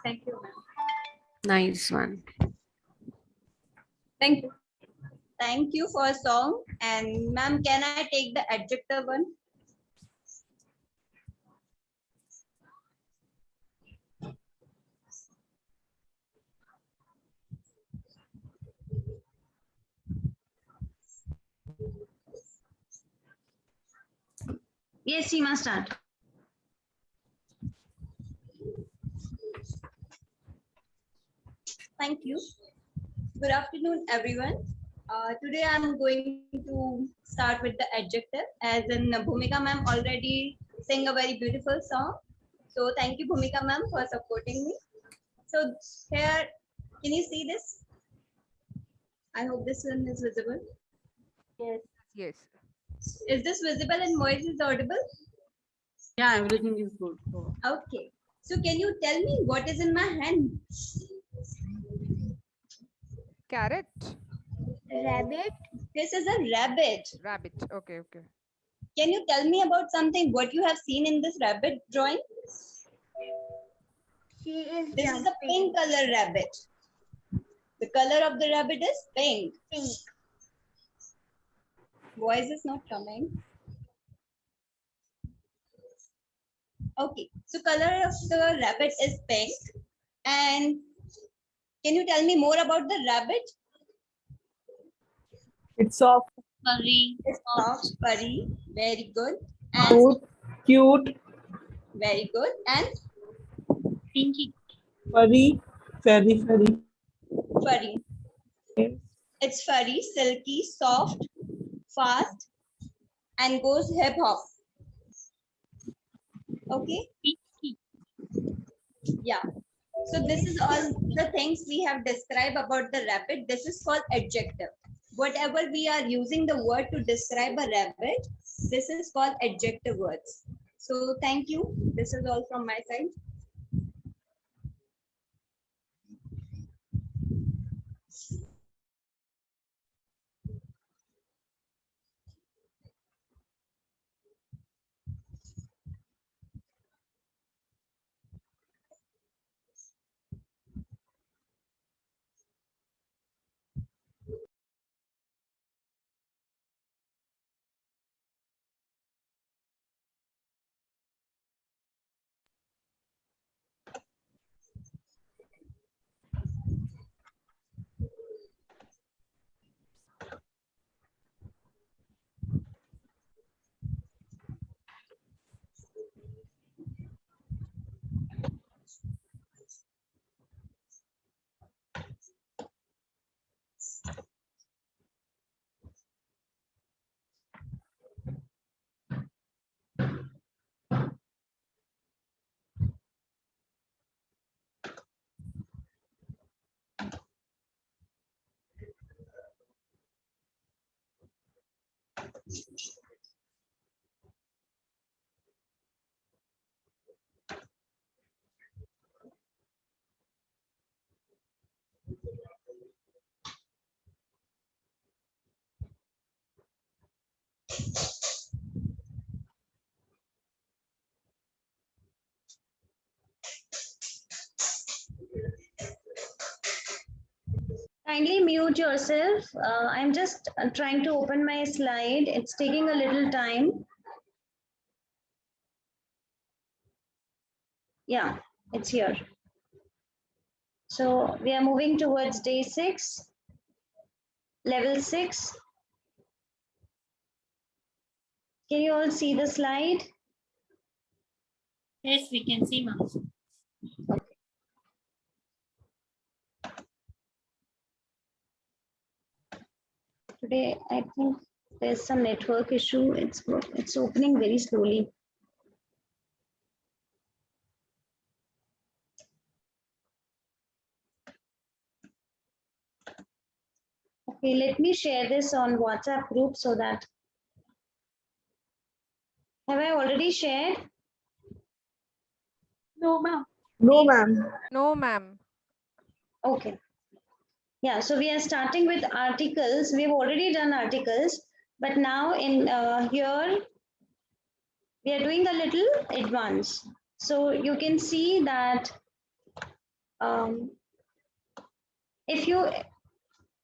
Thank you, ma'am. Nice one. Thank you. Thank you for song. And ma'am, can I take the adjective one? Yes, Seema, start. Thank you. Good afternoon, everyone. Today I'm going to start with the adjective, as in Bhumika ma'am already sang a very beautiful song. So thank you, Bhumika ma'am, for supporting me. So here, can you see this? I hope this one is visible. Yes. Is this visible and voice is audible? Yeah, everything is good. Okay. So can you tell me what is in my hand? Carrot. Rabbit. This is a rabbit. Rabbit. Okay. Can you tell me about something, what you have seen in this rabbit drawing? This is a pink color rabbit. The color of the rabbit is pink. Voice is not coming. Okay, so color of the rabbit is pink. And can you tell me more about the rabbit? It's soft, Furry. It's soft, furry, very good. And cute, very good. And Pinky. furry, furry. furry. Yes. It's furry, silky, soft, fast, and goes hip hop. Okay. Pinky. Yeah. So this is all the things we have described about the rabbit. This is called adjective. Whatever we are using the word to describe a rabbit, this is called adjective words. So thank you. This is all from my side. Kindly mute yourself. I'm just trying to open my slide. It's taking a little time. Yeah, it's here. So we are moving towards day 6, level 6. Can you all see the slide? Yes, we can see, ma'am. Today, I think there's some network issue. It's opening very slowly. Okay, let me share this on WhatsApp group so that. Have I already shared? No, ma'am. No, ma'am. No, ma'am. Okay. Yeah, so we are starting with articles. We've already done articles, but now in here, we are doing a little advanced. So you can see that if you,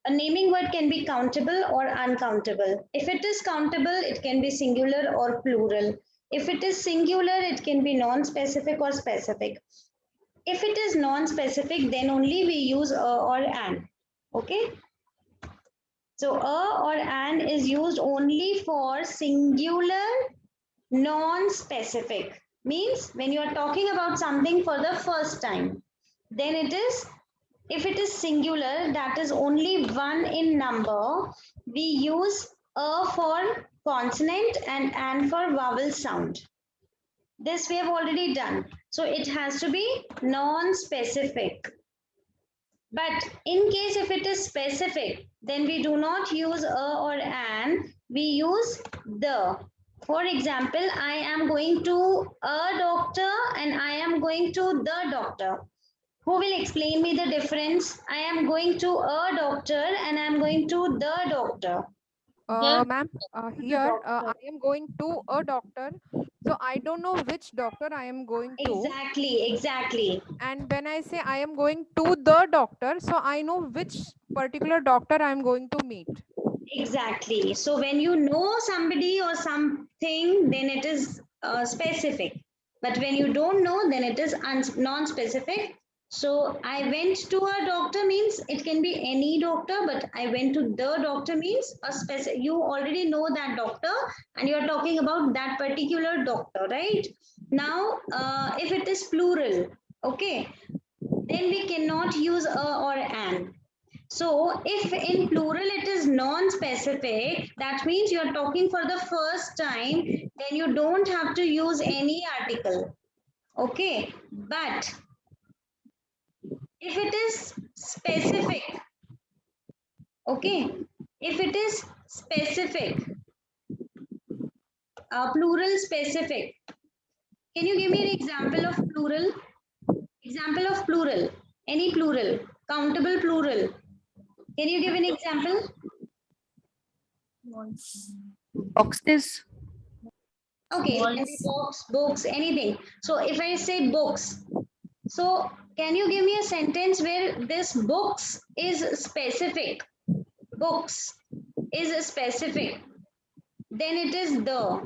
a naming word can be countable or uncountable. If it is countable, it can be singular or plural. If it is singular, it can be non-specific or specific. If it is non-specific, then only we use a or an. Okay. So a or an is used only for singular, non-specific. Means when you are talking about something for the first time, then it is, if it is singular, that is only one in number, we use a for consonant and an for vowel sound. This we have already done. So it has to be non-specific. But in case if it is specific, then we do not use a or an, we use the. For example, I am going to a doctor and I am going to the doctor. Who will explain me the difference? I am going to a doctor and I am going to the doctor. Ma'am, here I am going to a doctor. So I don't know which doctor I am going to. Exactly. And when I say I am going to the doctor, so I know which particular doctor I am going to meet. Exactly. So when you know somebody or something, then it is specific. But when you don't know, then it is non-specific. So I went to a doctor means it can be any doctor, but I went to the doctor means a specific. You already know that doctor and you are talking about that particular doctor, right? Now, if it is plural, okay, then we cannot use a or an. So if in plural it is non-specific, that means you're talking for the first time, then you don't have to use any article. Okay, but if it is specific, okay, if it is specific, plural specific, can you give me an example of plural? Example of plural, any plural, countable plural. Can you give an example? Boxes. Okay, it can be books, books, anything. So if I say books, so can you give me a sentence where this books is specific? Books is specific. Then it is the.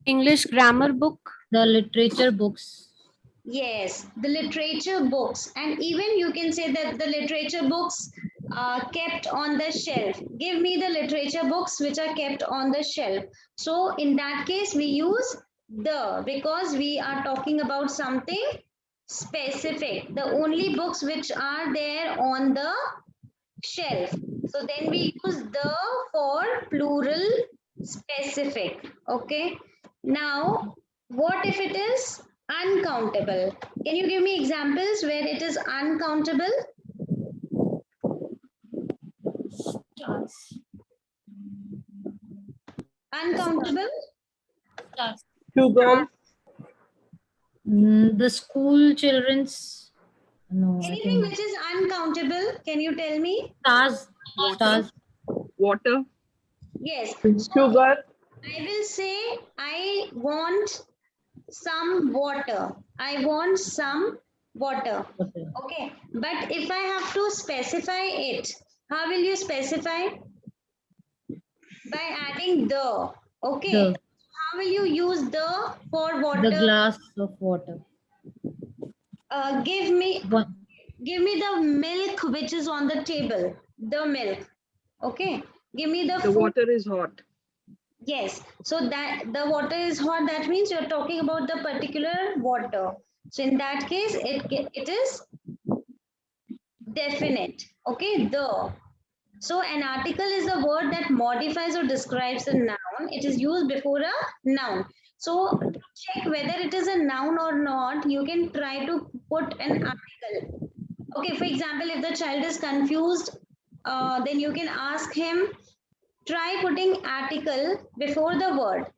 English grammar book. The literature books. Yes, the literature books. And even you can say that the literature books are kept on the shelf. Give me the literature books which are kept on the shelf. So in that case, we use the, because we are talking about something specific. The only books which are there on the shelf. So then we use the for plural specific. Okay. Now, what if it is uncountable? Can you give me examples where it is uncountable? Uncountable? Sugar. The school children's. No, I Anything think which is uncountable, can you tell me? stars. Stars. Water. Yes. Sugar. I will say I want some water. I want some Water. Okay. But if I have to specify it, how will you specify? By adding the. Okay. The How will you use the for water? glass of water. Give me One. the milk which is on the table. The milk. Okay. Give me the The food. water is hot. Yes. So that the water is hot. That means you're talking about the particular water. So in that case, it is definite. Okay. The. So an article is a word that modifies or describes a noun. It is used before a noun. So to check whether it is a noun or not, you can try to put an article. Okay, for example, if the child is confused, then you can ask him, try putting article before the word.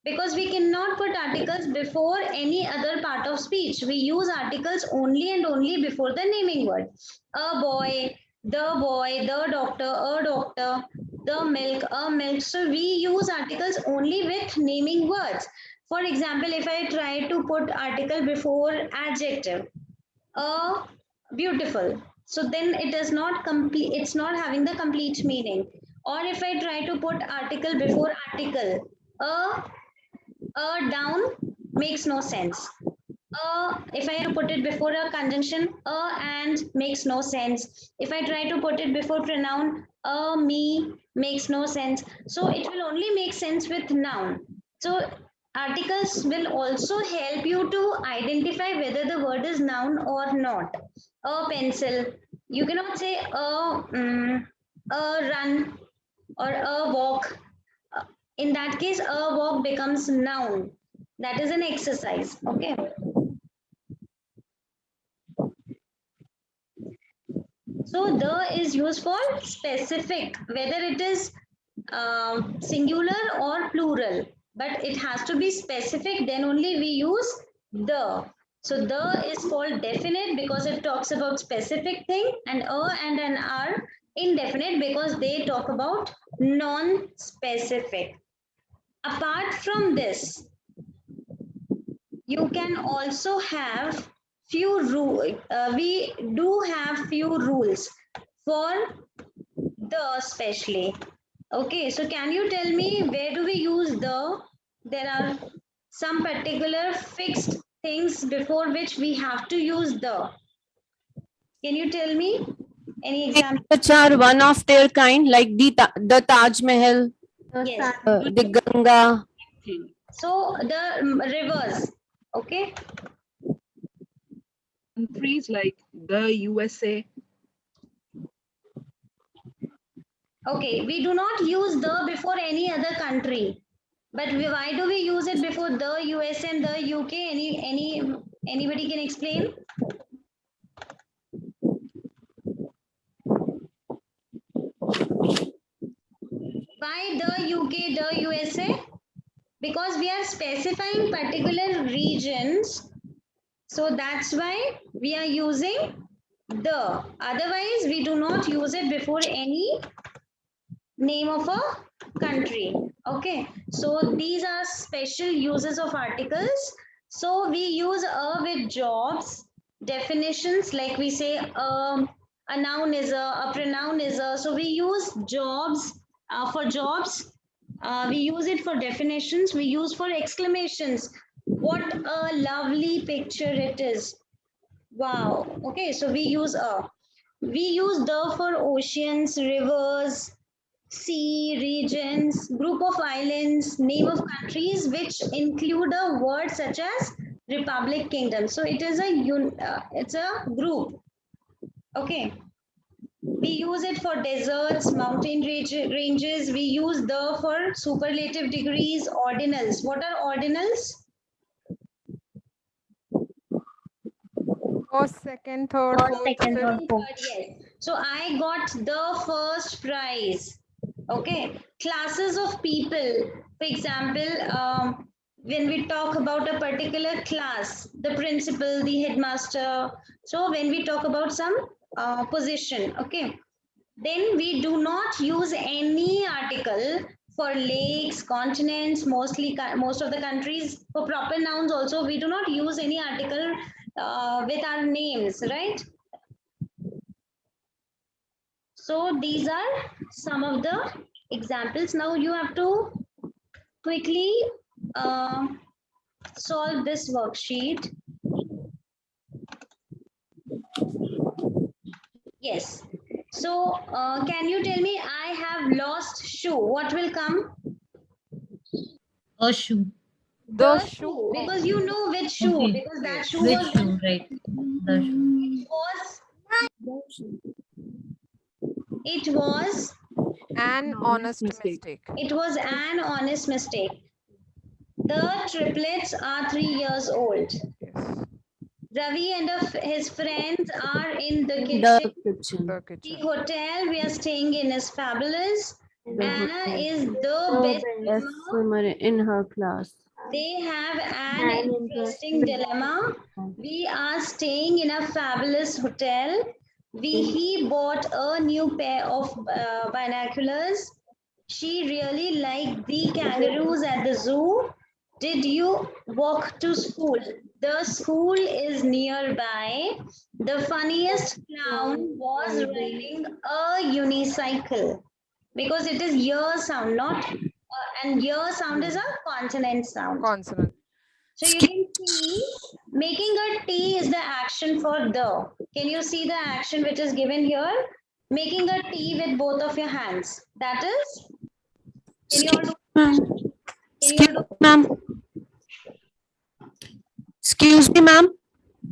Because we cannot put articles before any other part of speech. We use articles only and only before the naming word. A boy, the doctor, a doctor, the milk, a milk. So we use articles only with naming words. For example, if I try to put article before adjective, beautiful. So then it is not complete, it's not having the complete meaning. Or if I try to put article before article, down makes no sense. If I put it before a conjunction, and makes no sense. If I try to put it before pronoun, me makes no sense. So it will only make sense with noun. So articles will also help you to identify whether the word is noun or not. A pencil. You cannot say a run or a walk. In that case, a walk becomes noun. That is an exercise. Okay. So the is used for specific, whether it is singular or plural, but it has to be specific, then only we use the. So the is called definite because it talks about specific thing, and a and an are indefinite because they talk about non-specific. Apart from this, you can also have few rules. We do have few rules for the especially. Okay, so can you tell me where do we use the? There are some particular fixed things before which we have to use the. Can you tell me any example? Which are one of their kind, like the Taj Mahal, Yes. the Ganga. So the rivers. Okay. Countries like the USA. Okay, we do not use the before any other country. But why do we use it before the US and the UK? Anybody can explain? Why the UK, the USA? Because we are specifying particular regions. So that's why we are using the. Otherwise, we do not use it before any name of a country. Okay, so these are special uses of articles. So we use a with jobs, definitions, like we say a noun is a pronoun is a. So we use jobs for jobs. We use it for definitions. We use for exclamations. What a lovely picture it is. Wow. Okay, so we use a. We use the for oceans, rivers, sea, regions, group of islands, name of countries, which include a word such as Republic, Kingdom. So it is it's a group. Okay. We use it for deserts, mountain ranges. We use the for superlative degrees, ordinals. What are ordinals? First, second, third, fourth, fifth. Yes. So I got the first prize. Okay. Classes of people. For example, when we talk about a particular class, the principal, the headmaster. So when we talk about some position, okay, then we do not use any article for lakes, continents, most of the countries. For proper nouns also, we do not use any article with our names, right? So these are some of the examples. Now you have to quickly solve this worksheet. Yes. So can you tell me, I have lost shoe. What will come? A shoe. The shoe. Because you know which shoe. Okay. Because that shoe Which was shoe, right? The shoe. It was An honest mistake. It was an honest mistake. The triplets are 3 years old. Yes. Ravi and his friends are in the kitchen. The kitchen. The The kitchen. hotel we are staying in is fabulous. The Anna hotel. is the The best best swimmer. swimmer in her class. They have an interesting dilemma. We are staying in a fabulous hotel. He bought a new pair of binoculars. She really liked the kangaroos at the zoo. Did you walk to school? The school is nearby. The funniest clown was riding a unicycle, because it is year sound, not and year sound is a consonant sound. Consonant. So you can see making a T is the action for the. Can you see the action which is given here? Making a T with both of your hands. That is. Can you all do? Ma'am. Excuse me, ma'am.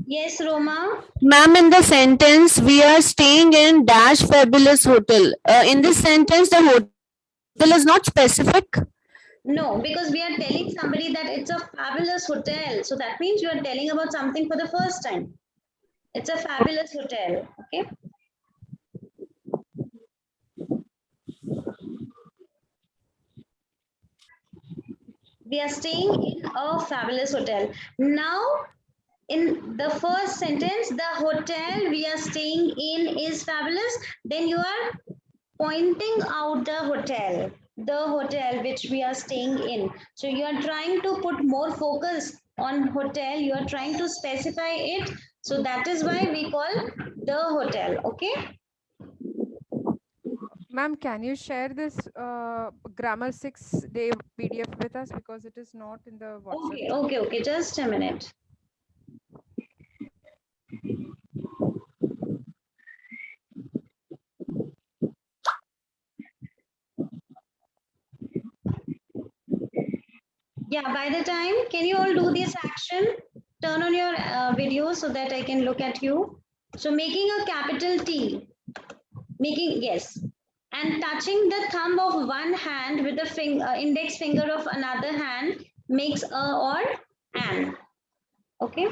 Yes, Roma. Ma'am, in the sentence, we are staying in dash fabulous hotel. In this sentence, the hotel is not specific. No, because we are telling somebody that it's a fabulous hotel. So that means you are telling about something for the first time. It's a fabulous hotel. Okay. We are staying in a fabulous hotel. Now, in the first sentence, the hotel we are staying in is fabulous. Then you are pointing out the hotel which we are staying in. So you are trying to put more focus on hotel. You are trying to specify it. So that is why we call the hotel. Okay. Ma'am, can you share this grammar 6-day PDF with us, because it is not in the WhatsApp. Okay. Just a minute. Yeah, by the time, can you all do this action? Turn on your video so that I can look at you. So making a capital T, yes, and touching the thumb of one hand with the index finger of another hand makes a or an. Okay.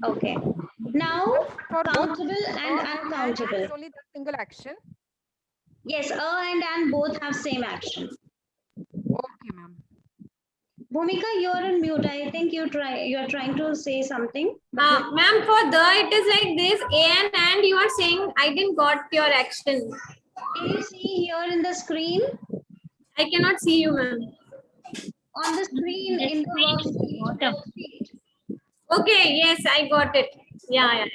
Okay. Now, countable and uncountable. It's only the single action. Yes, and an both have same action. Okay, ma'am. Bhumika, you're on mute. I think you are trying to say something. Ma'am, for the it is like this, and you are saying I didn't got your action. Can you see here in the screen? I cannot see you, ma'am. On the screen in the worksheet. Okay, yes, I got it. Yeah.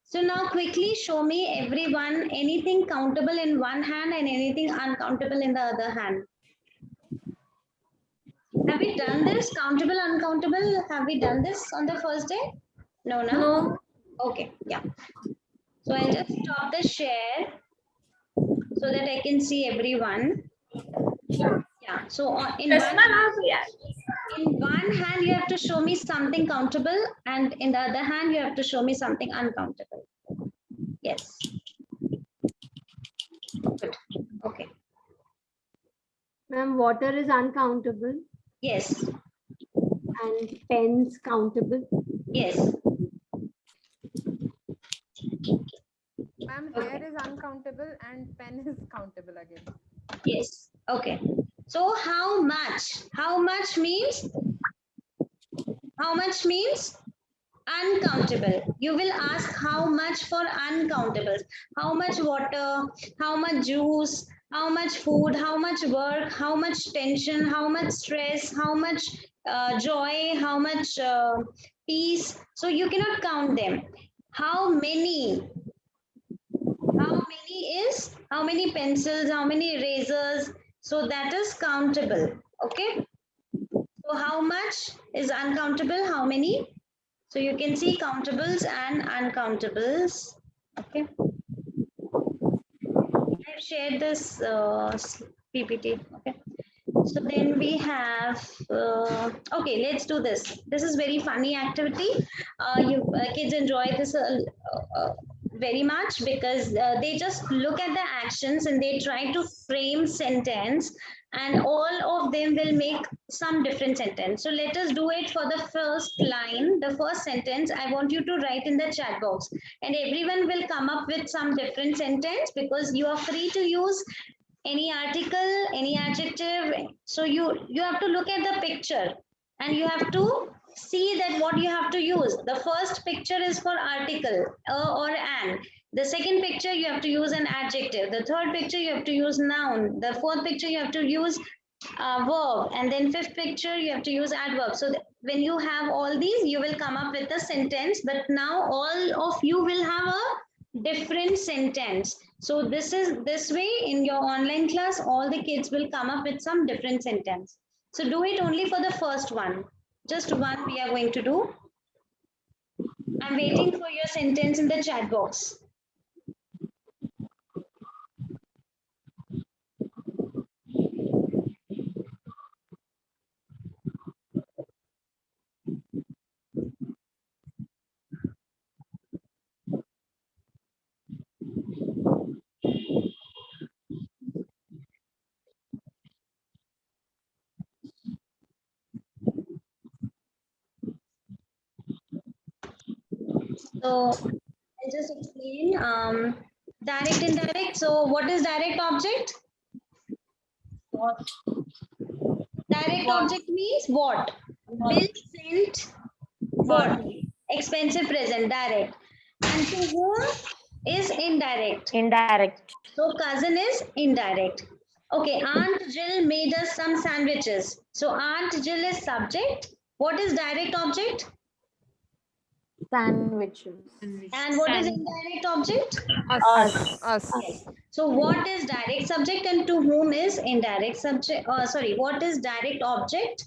So now quickly show me everyone anything countable in one hand and anything uncountable in the other hand. Have we done this? Countable, uncountable? Have we done this on the first day? No. Okay, yeah. So I'll just stop the share so that I can see everyone. Yeah, so in one hand you have to show me something countable, and in the other hand you have to show me something uncountable. Yes. Good. Okay. Ma'am, water is uncountable. Yes. And pens countable. Yes. Ma'am, hair is uncountable and pen is countable again. Yes. Okay. So how much? How much means uncountable. You will ask how much for uncountables. How much water, how much juice, how much food, how much work, how much tension, how much stress, how much joy, how much peace. So you cannot count them. How many? How many is how many pencils, how many erasers? So that is countable. Okay. So how much is uncountable? How many? So you can see countables and uncountables. Okay. I've shared this PPT. Okay. So then we have, okay, let's do this. This is very funny activity. You kids enjoy this very much because they just look at the actions and they try to frame sentence, and all of them will make some different sentence. So let us do it for the first line, the first sentence. I want you to write in the chat box, and everyone will come up with some different sentence because you are free to use any article, any adjective. So you have to look at the picture and you have to see that what you have to use. The first picture is for article or an. The second picture you have to use an adjective. The third picture you have to use noun. The fourth picture you have to use verb, and then fifth picture you have to use adverb. So when you have all these, you will come up with a sentence, but now all of you will have a different sentence. So this way in your online class, all the kids will come up with some different sentence. So do it only for the first one. Just one we are going to do. I'm waiting for your sentence in the chat box. So I'll just explain. Direct, indirect. So what is direct object? What? Direct object means what? Bill sent what? Expensive present, direct. And to whom is indirect? Indirect. So cousin is indirect. Okay, Aunt Jill made us some sandwiches. So Aunt Jill is subject. What is direct object? Sandwiches. And what is indirect object? Us. Yes. So what is direct subject and to whom is indirect subject? Sorry, what is direct object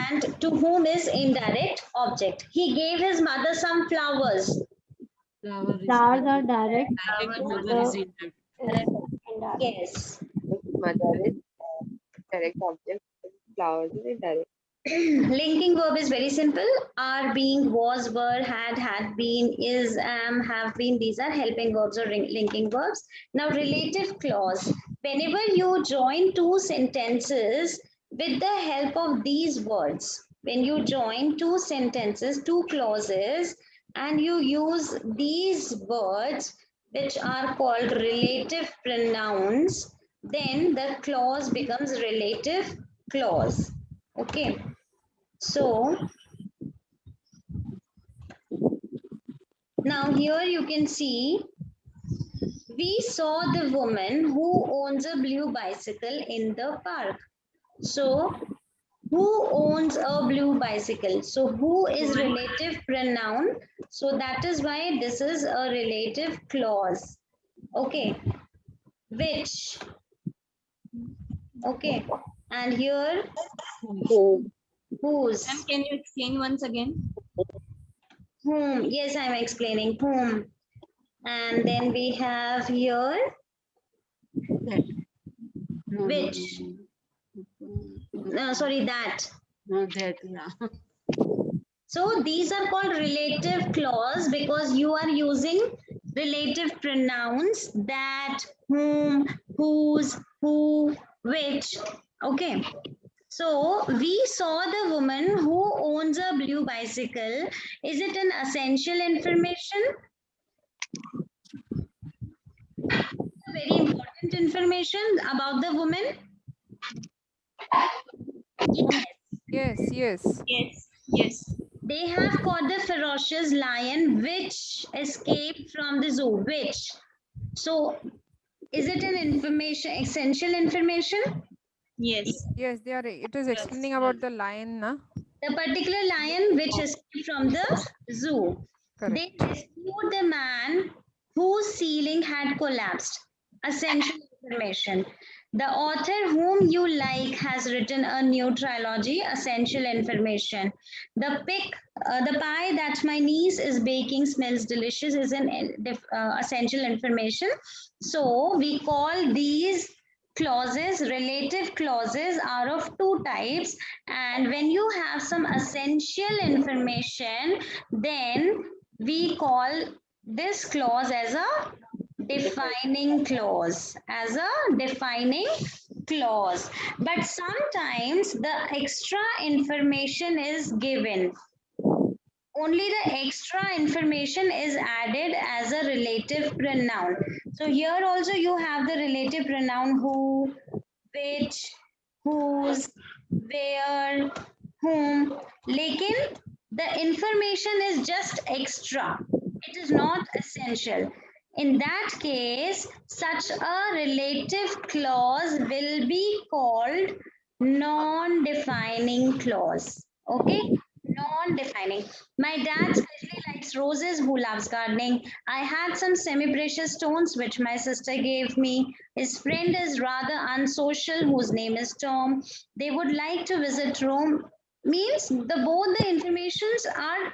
and to whom is indirect object? He gave his mother some flowers. Flowers are direct. Mother is indirect. Yes. Mother is direct object, flowers is indirect. Linking verb is very simple. Are, being, was, were, had been, is, am, have been. These are helping verbs or linking verbs. Now relative clause. Whenever you join two sentences with the help of these words, when you join two sentences, two clauses, and you use these words, which are called relative pronouns, then the clause becomes relative clause. Okay. So now here you can see, we saw the woman who owns a blue bicycle in the park. So who owns a blue bicycle? So who is relative pronoun? So that is why this is a relative clause. Okay. Which? Okay. And here, whose? Can you explain once again? Whom? Yes, I'm explaining whom. And then we have here which. No, sorry, that. No, that, yeah. So these are called relative clause because you are using relative pronouns that, whom, whose, who, which. Okay. So we saw the woman who owns a blue bicycle. Is it an essential information? Very important information about the woman? Yes. Yes. They have caught the ferocious lion which escaped from the zoo. Which? So Is it an information, essential information? Yes. Yes, they are. It is explaining about the lion, na? The particular lion which escaped from the zoo. They Correct. rescued the man whose ceiling had collapsed. Essential information. The author whom you like has written a new trilogy, Essential Information. The pie that my niece is baking smells delicious is an essential information. So we call these clauses, relative clauses are of two types, and when you have some essential information, then we call this clause as a defining clause, but sometimes the extra information is given. Only the extra information is added as a relative pronoun. So here also you have the relative pronoun who, which, whose, where, whom. Lekin the information is just extra. It is not essential. In that case, such a relative clause will be called non-defining clause. Okay? Non-defining. My dad especially likes roses, who loves gardening. I had some semi-precious stones which my sister gave me. His friend is rather unsocial, whose name is Tom. They would like to visit Rome. Means both the informations are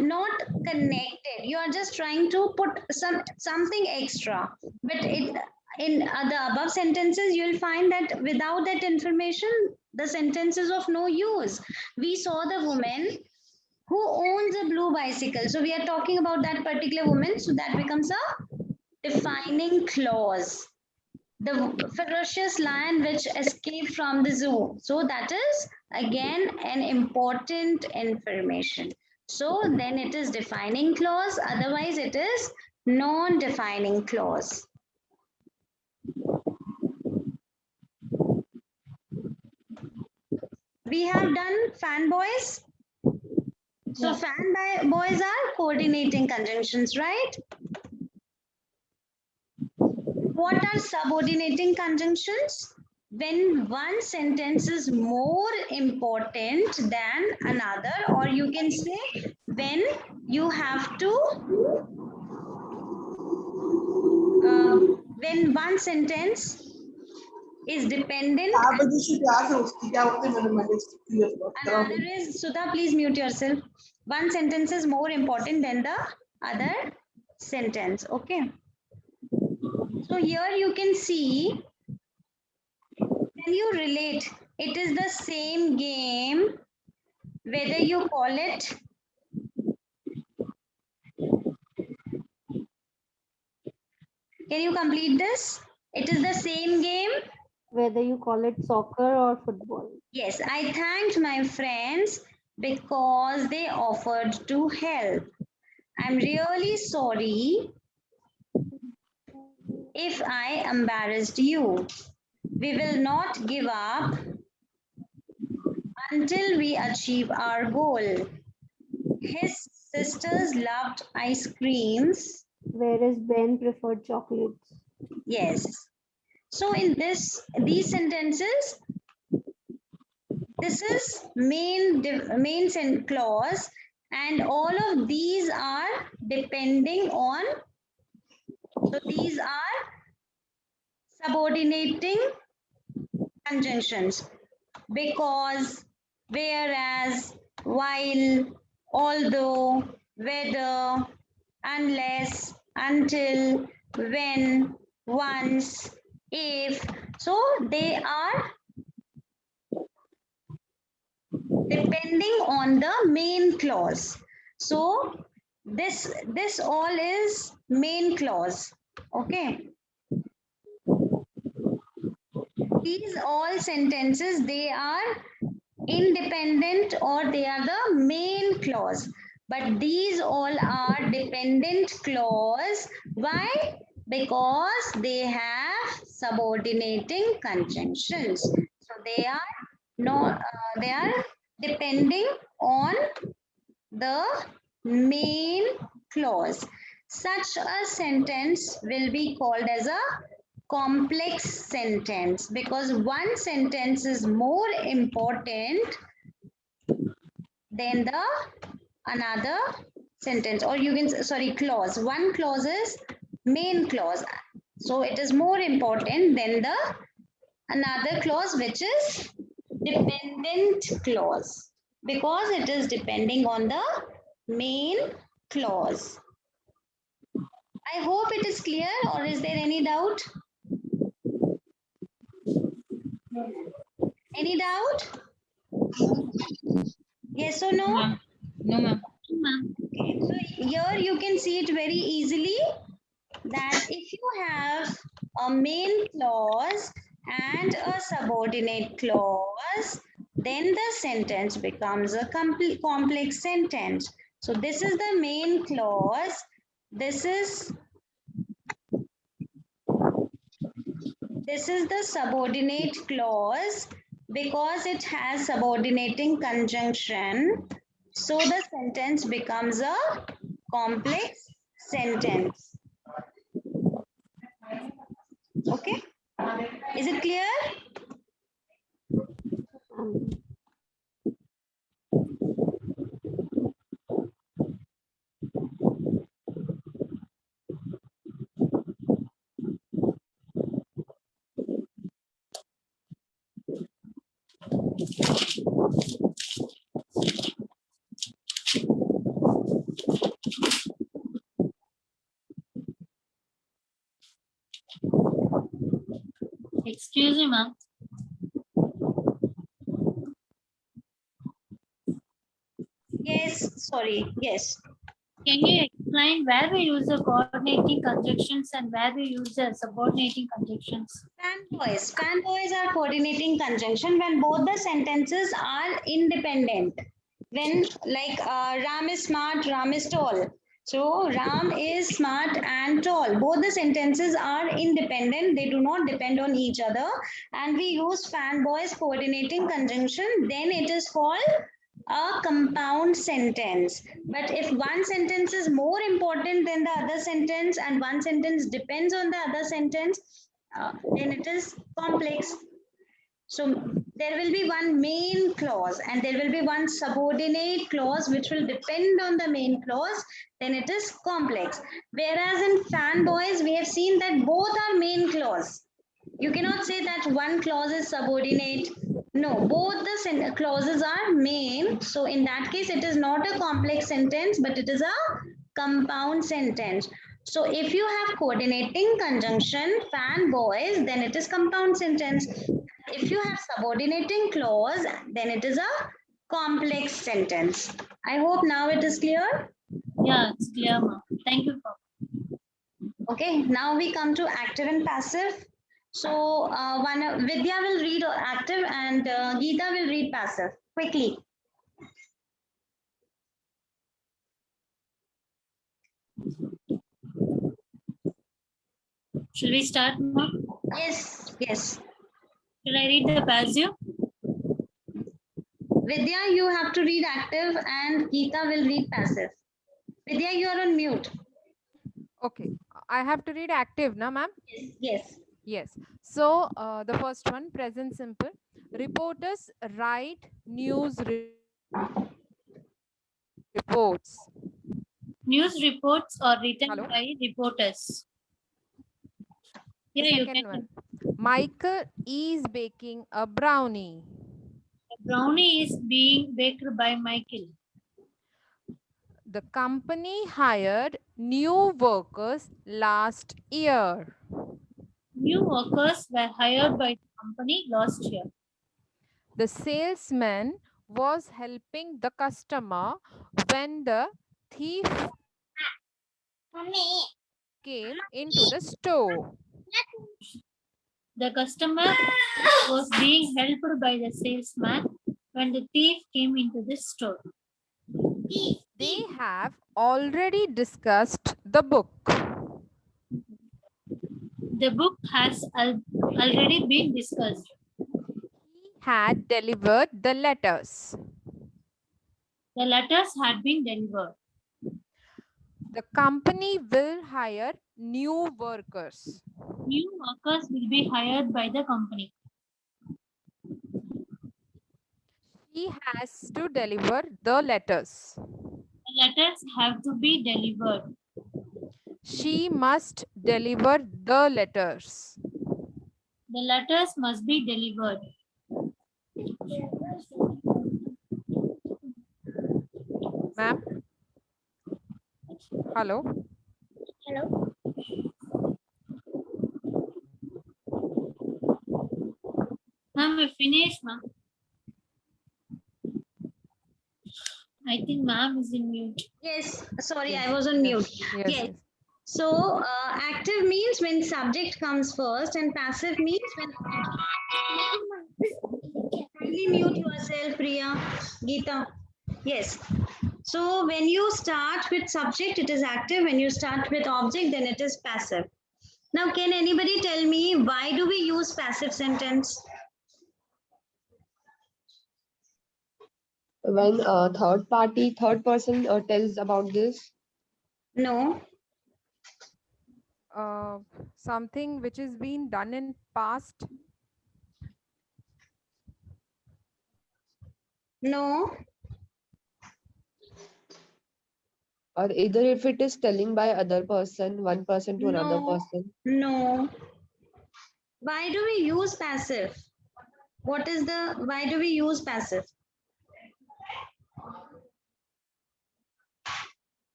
not connected. You are just trying to put something extra. But in the above sentences, you will find that without that information, the sentence is of no use. We saw the woman who owns a blue bicycle. So we are talking about that particular woman. So that becomes a defining clause. The ferocious lion which escaped from the zoo. So that is again an important information. So then it is defining clause. Otherwise it is non-defining clause. We have done fanboys. So fanboys are coordinating conjunctions, right? What are subordinating conjunctions? When one sentence is more important than another, or you can say when you have to, when one sentence is dependent. Another is, Sudha, please mute yourself. One sentence is more important than the other sentence. Okay. So here you can see, when you relate, it is the same game, whether you call it can you complete this? It is the same game, Whether you call it soccer or football. Yes, I thanked my friends because they offered to help. I'm really sorry if I embarrassed you. We will not give up until we achieve our goal. His sisters loved ice creams, whereas Ben preferred chocolates. Yes. So in these sentences, this is main clause, and all of these are depending on, so these are subordinating conjunctions. Because, whereas, while, although, whether, unless, until, when, once, if. So they are depending on the main clause. So this all is main clause. Okay. These all sentences, they are independent or they are the main clause. But these all are dependent clause. Why? Because they have subordinating conjunctions. So they are they are depending on the main clause. Such a sentence will be called as a complex sentence because one sentence is more important than the another sentence, or you can, sorry, clause. One clause is main clause. So it is more important than the another clause, which is dependent clause, because it is depending on the main clause. I hope it is clear, or is there any doubt? Any doubt? Yes or no? No, ma'am. Okay, so here you can see it very easily that if you have a main clause and a subordinate clause, then the sentence becomes a complex sentence. So this is the main clause. This is the subordinate clause because it has subordinating conjunction. So the sentence becomes a complex sentence. Okay? Is it clear? Excuse me, ma'am. Yes, sorry, yes. Can you explain where we use the coordinating conjunctions and where we use the subordinating conjunctions? Fanboys. Fanboys are coordinating conjunction when both the sentences are independent. When like Ram is smart, Ram is tall. So Ram is smart and tall. Both the sentences are independent. They do not depend on each other. And we use fanboys coordinating conjunction. Then it is called a compound sentence. But if one sentence is more important than the other sentence and one sentence depends on the other sentence, then it is complex. So there will be one main clause and there will be one subordinate clause which will depend on the main clause, then it is complex. Whereas in fanboys, we have seen that both are main clause. You cannot say that one clause is subordinate. No, both the clauses are main. So in that case, it is not a complex sentence, but it is a compound sentence. So if you have coordinating conjunction, fanboys, then it is compound sentence. If you have subordinating clause, then it is a complex sentence. I hope now it is clear. Yeah, it's clear, ma'am. Thank you for. Okay, now we come to active and passive. So Vidya will read active and Geeta will read passive. Quickly. Should we start, ma'am? Yes, yes. Should I read the passive? Vidya, you have to read active and Geeta will read passive. Vidya, you are on mute. Okay, I have to read active, na ma'am? Yes, yes. Yes. So the first one, present simple. Reporters write news reports. News reports are written Hello? by reporters. The Yeah, you second can. one. Michael is baking a brownie. The brownie is being baked by Michael. The company hired new workers last year. New workers were hired by the company last year. The salesman was helping the customer when the thief came into the store. The customer was being helped by the salesman when the thief came into the store. They have already discussed the book. The book has already been discussed. He had delivered the letters. The letters had been delivered. The company will hire new workers. New workers will be hired by the company. She has to deliver the letters. The letters have to be delivered. She must deliver the letters. The letters must be delivered. Ma'am? Hello? Hello. Ma'am, we finished, ma'am. I think ma'am is in mute. Yes, sorry, Yes, I was on mute. Yes. Yes. So active means when subject comes first, and passive means when. Kindly mute yourself, Priya, Geeta. Yes. So when you start with subject, it is active. When you start with object, then it is passive. Now, can anybody tell me why do we use passive sentence? When third person tells about this. No. Something which is being done in past. No. Or either if it is telling by other person, one person to another person. No. Why do we use passive? Why do we use passive?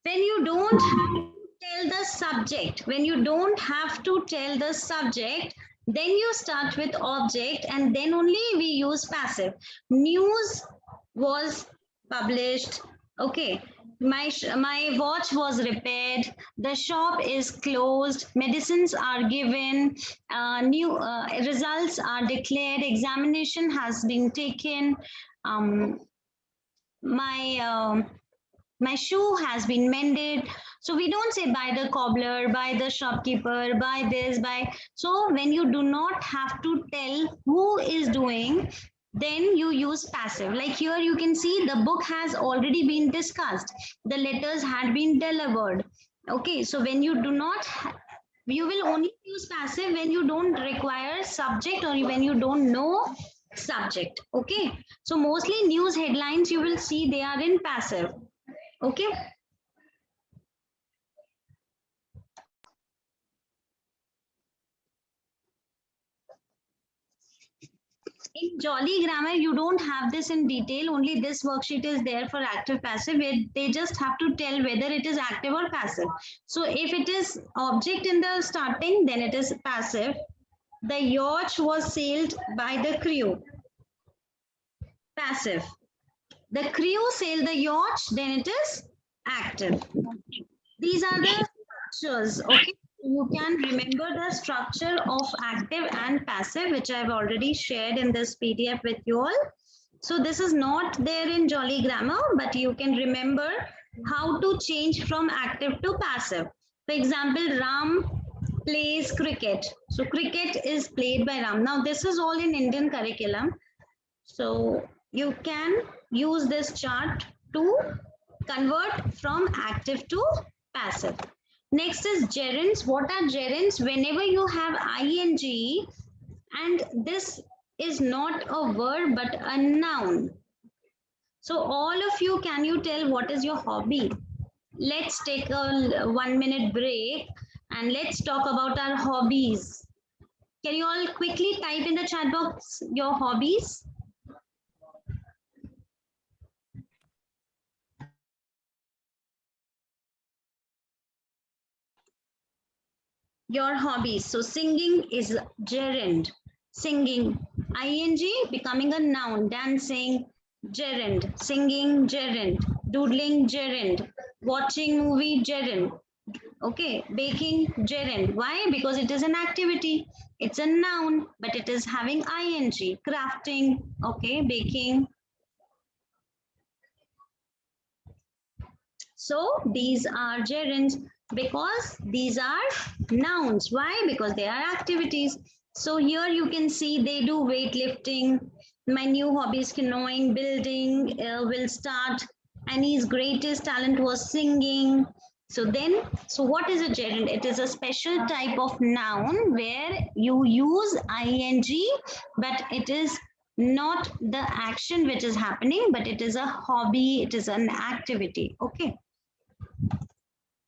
When you don't have to tell the subject, then you start with object and then only we use passive. News was published. Okay. My watch was repaired. The shop is closed. Medicines are given. New results are declared. Examination has been taken. My shoe has been mended. So we don't say by the cobbler, by the shopkeeper, by this, by. So when you do not have to tell who is doing, then you use passive. Like here you can see the book has already been discussed. The letters had been delivered. Okay, so when you do not, you will only use passive when you don't require subject or when you don't know subject. Okay, so mostly news headlines you will see they are in passive. Okay. In Jolly Grammar, you don't have this in detail. Only this worksheet is there for active passive, where they just have to tell whether it is active or passive. So if it is object in the starting, then it is passive. The yacht was sailed by the crew. Passive. The crew sailed the yacht, then it is active. These are the structures. Okay, you can remember the structure of active and passive, which I've already shared in this PDF with you all. So this is not there in Jolly Grammar, but you can remember how to change from active to passive. For example, Ram plays cricket. So cricket is played by Ram. Now this is all in Indian curriculum. So you can use this chart to convert from active to passive. Next is gerunds. What are gerunds? Whenever you have ing and this is not a verb but a noun. So all of you, can you tell what is your hobby? Let's take a 1 minute break and let's talk about our hobbies. Can you all quickly type in the chat box your hobbies? Your hobbies. So singing is gerund. Singing, ing becoming a noun. Dancing, gerund. Singing, gerund. Doodling, gerund. Watching movie, gerund. Okay, baking, gerund. Why? Because it is an activity. It's a noun, but it is having ing. Crafting, okay, baking. So these are gerunds because these are nouns. Why? Because they are activities. So here you can see they do weightlifting. My new hobby is canoeing, building will start. Annie's greatest talent was singing. So then, so what is a gerund? It is a special type of noun where you use ing, but it is not the action which is happening, but it is a hobby, it is an activity. Okay.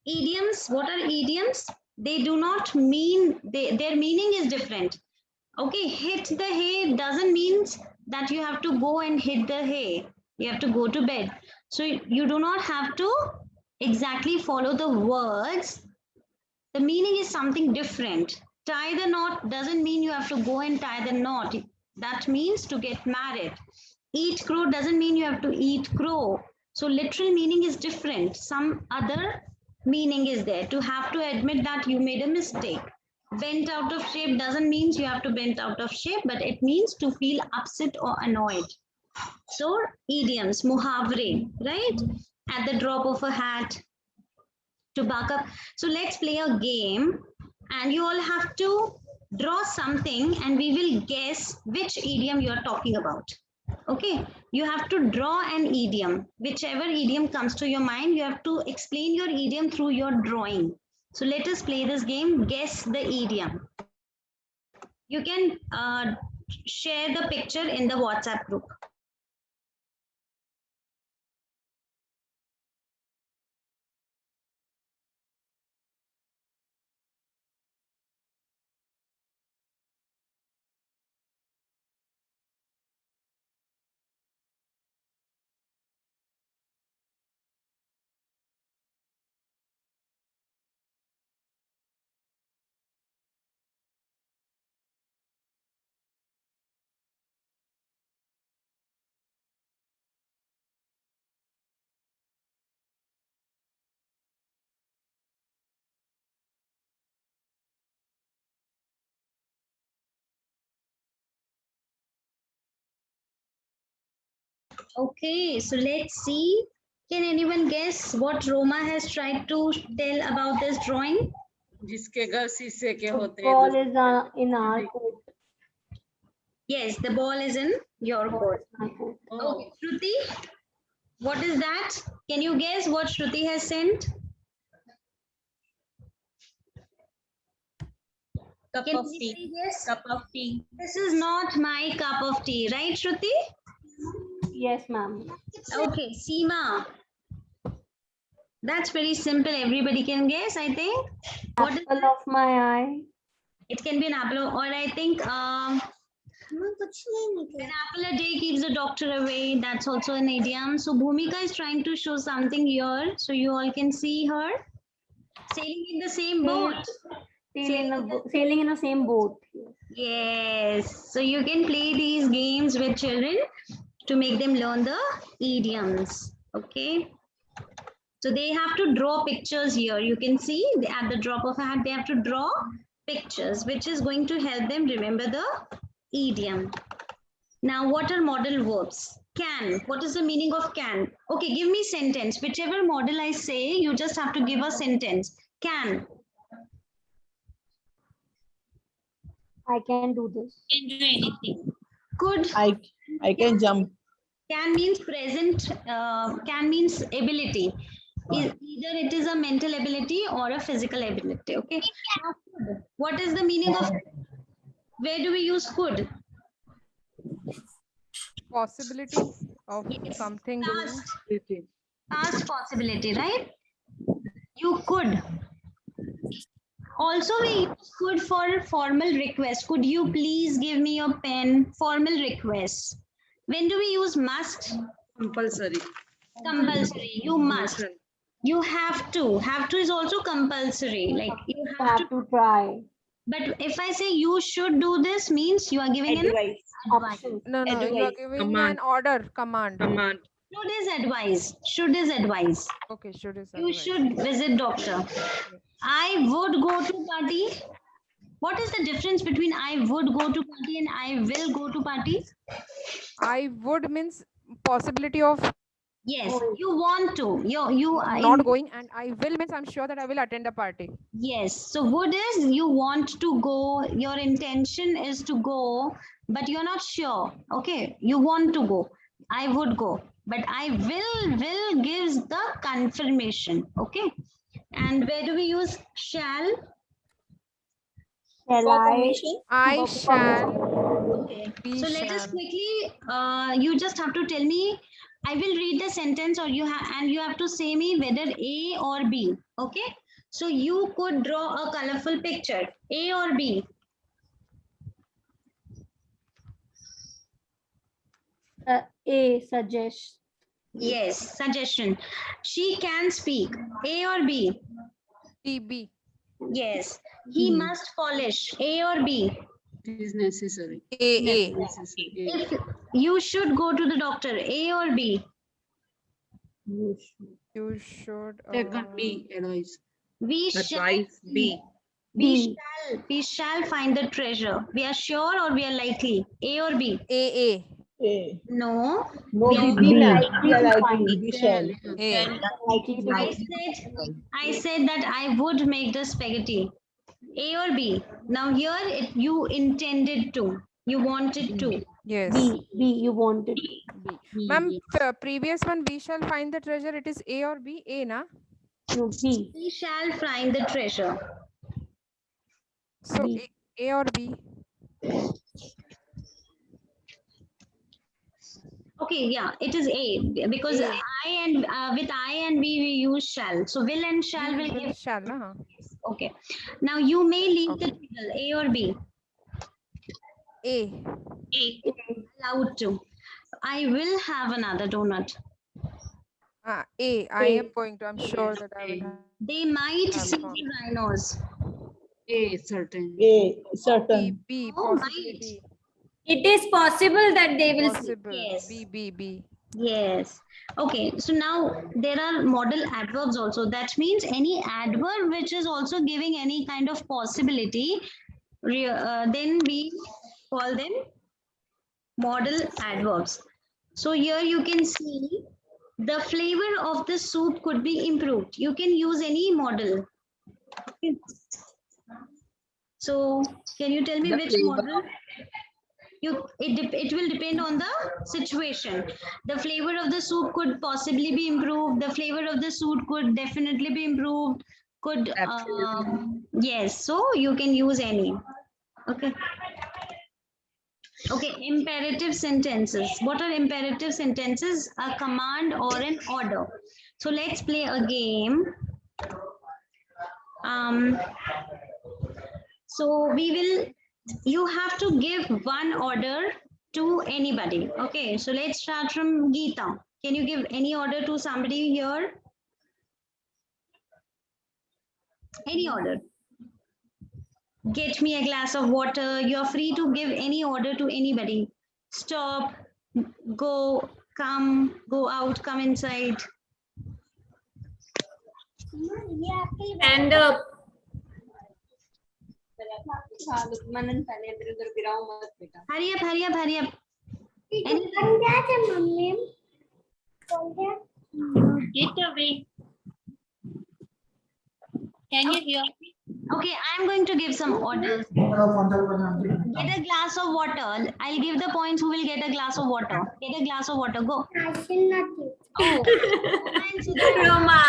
Idioms, what are idioms? They do not mean, their meaning is different. Okay, hit the hay doesn't mean that you have to go and hit the hay. You have to go to bed. So you do not have to exactly follow the words. The meaning is something different. Tie the knot doesn't mean you have to go and tie the knot. That means to get married. Eat crow doesn't mean you have to eat crow. So literal meaning is different. Some other meaning is there. To have to admit that you made a mistake. Bent out of shape doesn't mean you have to bend out of shape, but it means to feel upset or annoyed. So idioms, muhavre, right? At the drop of a hat, to back up. So let's play a game and you all have to draw something and we will guess which idiom you are talking about. Okay, you have to draw an idiom. Whichever idiom comes to your mind, you have to explain your idiom through your drawing. So let us play this game, guess the idiom. You can share the picture in the WhatsApp group. Okay, so let's see. Can anyone guess what Roma has tried to tell about this drawing? जिसके घर शीशे के होते हैं Ball is in our court. Yes, the ball is in your court. Okay. Okay, Shruti, what is that? Can you guess what Shruti has sent? Cup Can of we tea. say yes? Cup of tea. This is not my cup of tea, right, Shruti? Yes, ma'am. Okay, Seema. That's very simple. Everybody can guess, I think. What is Apple of my eye. it? Can be an apple, or I think an apple a day keeps the doctor away. That's also an idiom. So Bhumika is trying to show something here, so you all can see her sailing in the same boat. Sailing in the same boat. Yes. So you can play these games with children to make them learn the idioms. Okay. So they have to draw pictures here. You can see at the drop of a hat, they have to draw pictures, which is going to help them remember the idiom. Now, what are modal verbs? Can. What is the meaning of can? Okay, give me sentence. Whichever model I say, you just have to give a sentence. Can. I can do this. Can do anything. Could. I can jump. Can means present. Can means ability. Either it is a mental ability or a physical ability. Okay. Now, could. What is the meaning of? Where do we use could? Possibility of something doing. Past possibility, right? You could. Also, we use could for formal request. Could you please give me your pen? Formal request. When do we use must? Compulsory. Compulsory. You must. You have to. Have to is also compulsory. Like you have to try. But if I say you should do this, means you are giving Advice. an advice. No, you are giving me an order, command. Should is advice. Should is advice. Okay, should is You advice. should visit doctor. I would go to party. What is the difference between I would go to party and I will go to party? I would means possibility of Yes, you want to. You are not going, and I will means I'm sure that I will attend a party. Yes. So would is you want to go. Your intention is to go, but you're not sure. Okay, you want to go. I would go, but I will gives the confirmation. Okay. And where do we use shall? Shall I shall. Okay. We So let us shall. quickly, you just have to tell me, I will read the sentence or you have, and you have to say me whether A or B. Okay. So you could draw a colorful picture, A or B. A, suggest. Yes, suggestion. She can speak, A or B. B. Yes. He must polish, A or B. It is necessary. A. Necessary. If you should go to the doctor, A or B. You should. Second B, Eloise. We shall, Advice B. we shall find the treasure. We are sure or we are likely, A or B. A. No. No, we are be likely to find. A. Likely to I said that I would make the spaghetti. A or B. Now here you intended to. You wanted to. Yes. B, you wanted. B. Ma'am, previous one, we shall find the treasure. It is A or B? A, na? No, B. We shall find the treasure. So B. A or B? Okay, yeah, it is A because A. I and with I and B we use shall. So will and shall will give. Shall, na? Okay. Now you may leave Okay. the table, A or B. A. Allowed to. I will have another donut. A. I am going to. I'm sure that I will have. They might Have see fun. the rhinos. A, certain. B. Oh, Possibility. It is possible that they will see. Possible. Yes. B. Yes. Okay. So now there are modal adverbs also. That means any adverb which is also giving any kind of possibility, then we call them modal adverbs. So here you can see the flavor of the soup could be improved. You can use any modal. Okay. So can you tell me which modal? It will depend on the situation. The flavor of the soup could possibly be improved. The flavor of the soup could definitely be improved. Could yes. So you can use any. Okay. Okay. Imperative sentences. What are imperative sentences? A command or an order. So let's play a game. So we will. You have to give one order to anybody. Okay, so let's start from Geeta. Can you give any order to somebody here? Any order. Get me a glass of water. You're free to give any order to anybody. Stop, go, come, go out, come inside. Stand up. Hurry up. Anything? Get away. Can you hear me? Okay, I'm going to give some orders. Get a glass of water. I'll give the points who will get a glass of water. Get a glass of water. Go. Oh, Roma.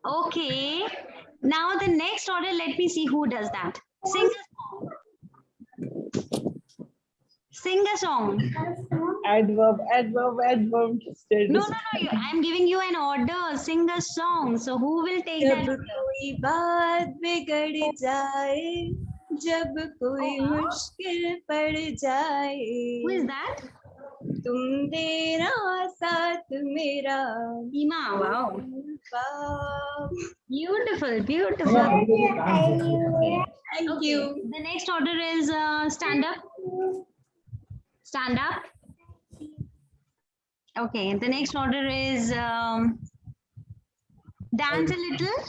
okay. Now the next order, let me see who does that. Sing a song. Sing a song. Adverb. No. I'm giving you an order. Sing a song. So who will take that? जब कोई बात बिगड़ जाए, जब कोई मुश्किल पड़ जाए. Who is that? तुम देना साथ मेरा. Ima. Wow. Wow. Beautiful. Thank you. The next order is stand up. Stand up. Okay. The next order is dance a little.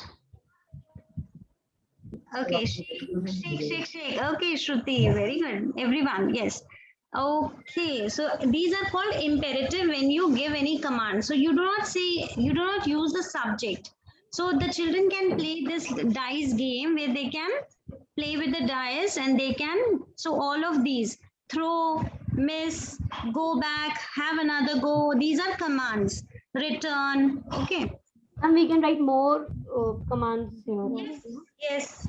Okay. Shake. Okay, Shruti. Very good. Everyone. Yes. Okay. So these are called imperative when you give any command. So you do not use the subject. So the children can play this dice game where they can play with the dice and they can, so all of these, throw, miss, go back, have another go. These are commands. Return. Okay. And we can write more commands here. Yes.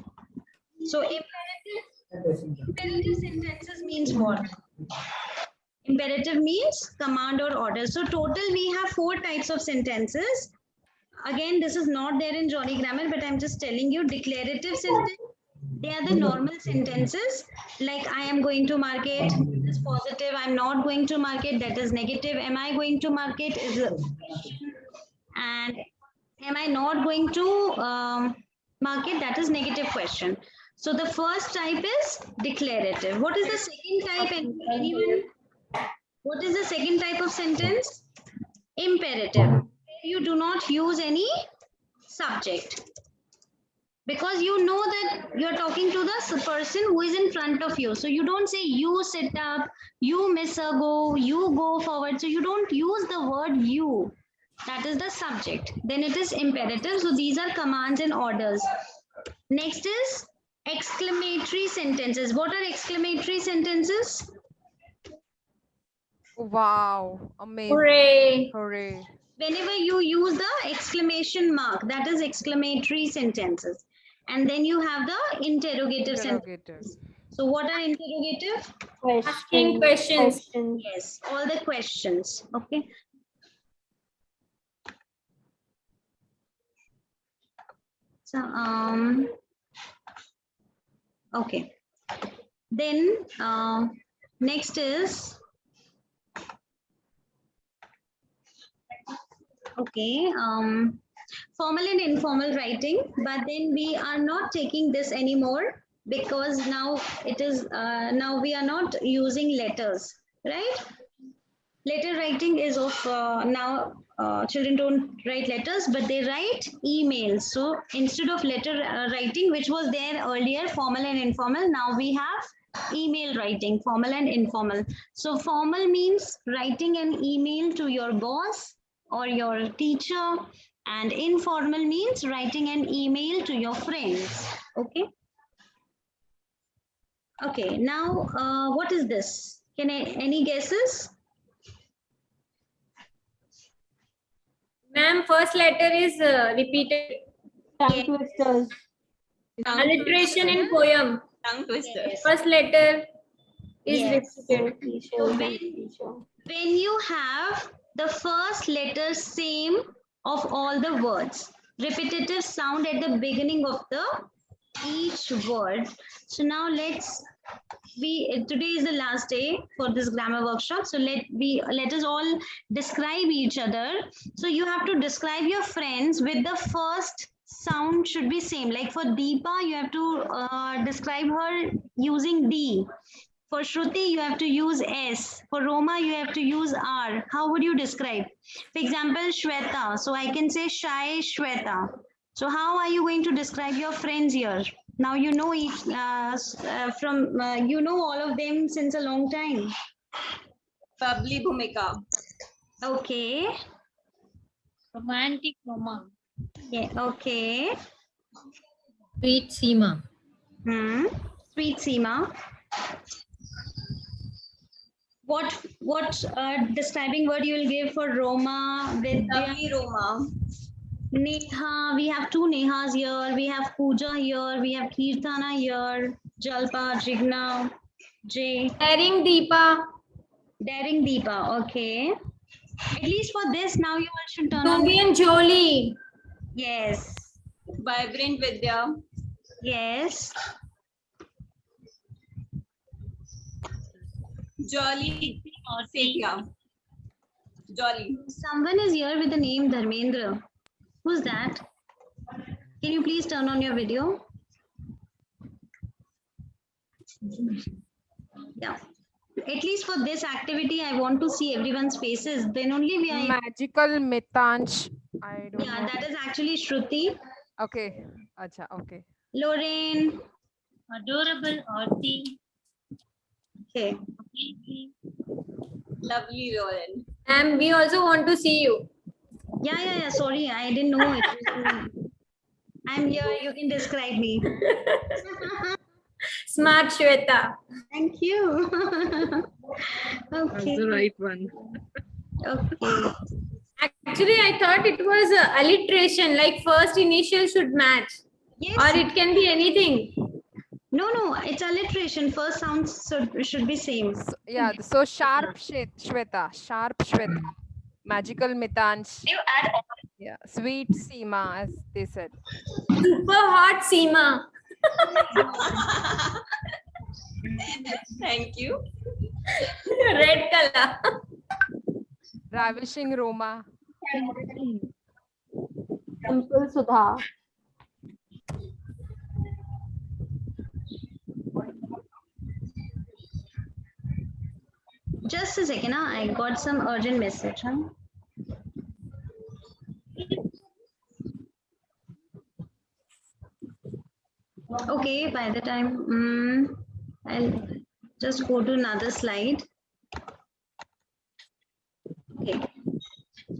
So imperative sentences means what? Imperative means command or order. So total we have 4 types of sentences. Again, this is not there in Johnny Grammar, but I'm just telling you declarative sentence. They are the normal sentences like I am going to market, that is positive. I'm not going to market, that is negative. Am I going to market is a question. And am I not going to market, that is negative question. So the first type is declarative. What is the second type? Anyone? What is the second type of sentence? Imperative. You do not use any subject, because you know that you're talking to the person who is in front of you. So you don't say you sit up, you miss a go, you go forward. So you don't use the word you. That is the subject. Then it is imperative. So these are commands and orders. Next is exclamatory sentences. What are exclamatory sentences? Wow, amazing. Hooray. Hooray. Whenever you use the exclamation mark, that is exclamatory sentences. And then you have the interrogative sentences. So what are interrogative? Asking questions. Yes, all the questions. Okay. So okay. Then next is okay, formal and informal writing, but then we are not taking this anymore because now it is now we are not using letters, right? Letter writing is of now children don't write letters, but they write emails. So instead of letter writing, which was there earlier, formal and informal, now we have email writing, formal and informal. So formal means writing an email to your boss or your teacher, and informal means writing an email to your friends. Okay. Okay, now what is this? Any guesses? Ma'am, first letter is repeated. Tongue twisters. Alliteration in poem. Tongue twisters. First letter is Yes. repeated. When you have the first letter same of all the words, repetitive sound at the beginning of the each word. So now today is the last day for this grammar workshop. So let us all describe each other. So you have to describe your friends with the first sound should be same. Like for Deepa, you have to describe her using D. For Shruti, you have to use S. For Roma, you have to use R. How would you describe? For example, Shweta. So I can say Shai Shweta. So how are you going to describe your friends here? Now you know each you know all of them since a long time. Bubbly Bhumika. Okay. Romantic Roma. Yeah. Okay. Sweet Seema. Sweet Seema. What describing word you will give for Roma, Vidya? Lovely Roma. Neha, we have two Nehas here. We have Pooja here. We have Kirtana here. Jalpa, Jigna, Jay. Daring Deepa. Daring Deepa. Okay. At least for this, now you all should turn on. Toby and Jolie. Yes. Vibrant Vidya. Yes. Jolly Sekhya. Jolly. Someone is here with the name Dharmendra. Who's that? Can you please turn on your video? Yeah. At least for this activity, I want to see everyone's faces. Then only we are. Magical Mitansh. I don't know. Yeah, that is actually Shruti. Okay. Acha, okay. Lorraine. Adorable Aarti. Okay. Lovely Lauren. And we also want to see you. Yeah. Sorry, I didn't know it. I'm here. You can describe me. Smart Shweta. Thank you. That's Okay. the right one. Okay. Actually, I thought it was alliteration, like first initial should match. Yes. Or it can be anything. No, it's alliteration. First sounds should be same. Yeah, so sharp Shweta, sharp Shweta, magical Mitansh. Yeah, sweet Seema, as they said. Super hot Seema. Thank you. Red color. Ravishing Roma. Simple Sudha. Just a second, huh? I got some urgent message. Huh? Okay, by the time, I'll just go to another slide. Okay.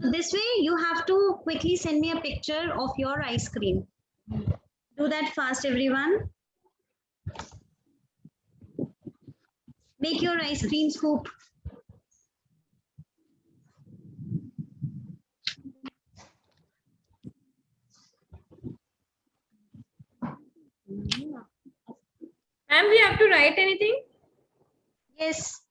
So this way, you have to quickly send me a picture of your ice cream. Do that fast, everyone. Make your ice cream scoop. And we have to write anything? Yes.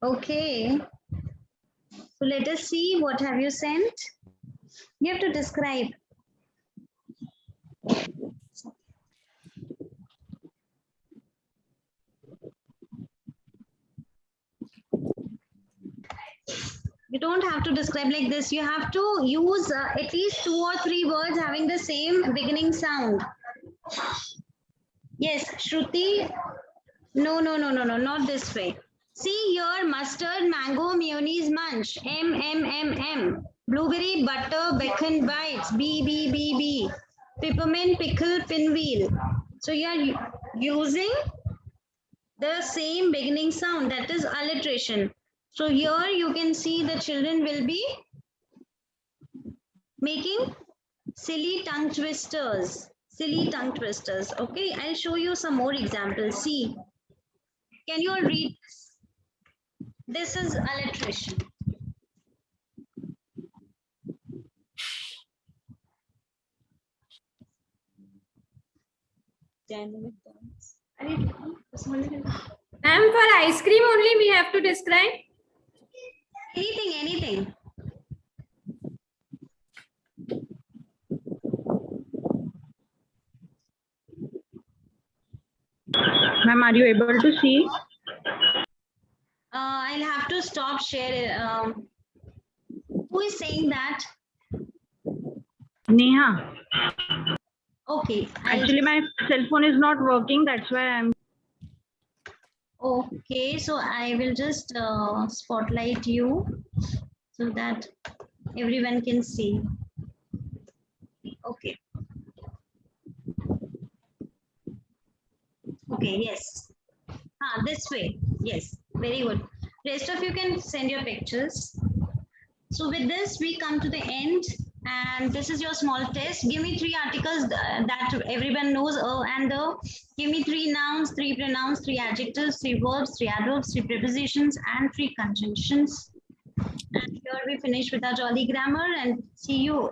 Okay. So let us see what have you sent. You have to describe. You don't have to describe like this. You have to use at least 2 or 3 words having the same beginning sound. Yes, Shruti. No, not this way. See here, mustard, mango, mayonnaise, munch. M. Blueberry, butter, bacon, bites. B. Peppermint, pickle, pinwheel. So you are using the same beginning sound, that is alliteration. So here you can see the children will be making silly tongue twisters. Okay, I'll show you some more examples. See, can you all read this? This is alliteration. And for ice cream only we have to describe? Anything. Ma'am, are you able to see? I'll have to stop share. Who is saying that? Neha. Okay. Actually, my cell phone is not working. That's why I'm. Okay, so I will just spotlight you so that everyone can see. Okay. Okay, yes. This way. Yes, very good. Rest of you can send your pictures. So with this, we come to the end. And this is your small test. Give me 3 articles that everyone knows, and the. Give me 3 nouns, 3 pronouns, 3 adjectives, 3 verbs, 3 adverbs, 3 prepositions, and 3 conjunctions. And here we finish with our Jolly Grammar, and see you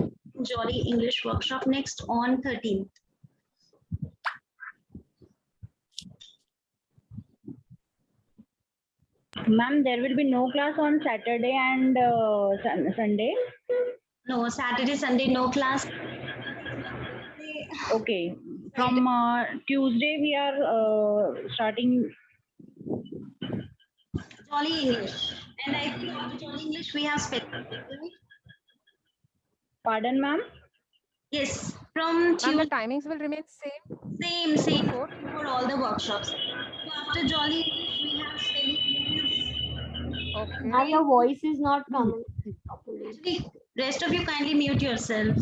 in Jolly English workshop next on 13th. Ma'am, there will be no class on Saturday and Sunday. No, Saturday, Sunday, no class. Okay, from Tuesday we are starting. Jolly English. And I think after Jolly English, we have spelling. Pardon, ma'am? Yes, from Ma'am, the Tuesday, timings will remain same. same Four. for all the workshops. So after Jolly English, we have spelling. Okay. Now your voice is not coming properly. Actually, rest of you kindly mute yourself.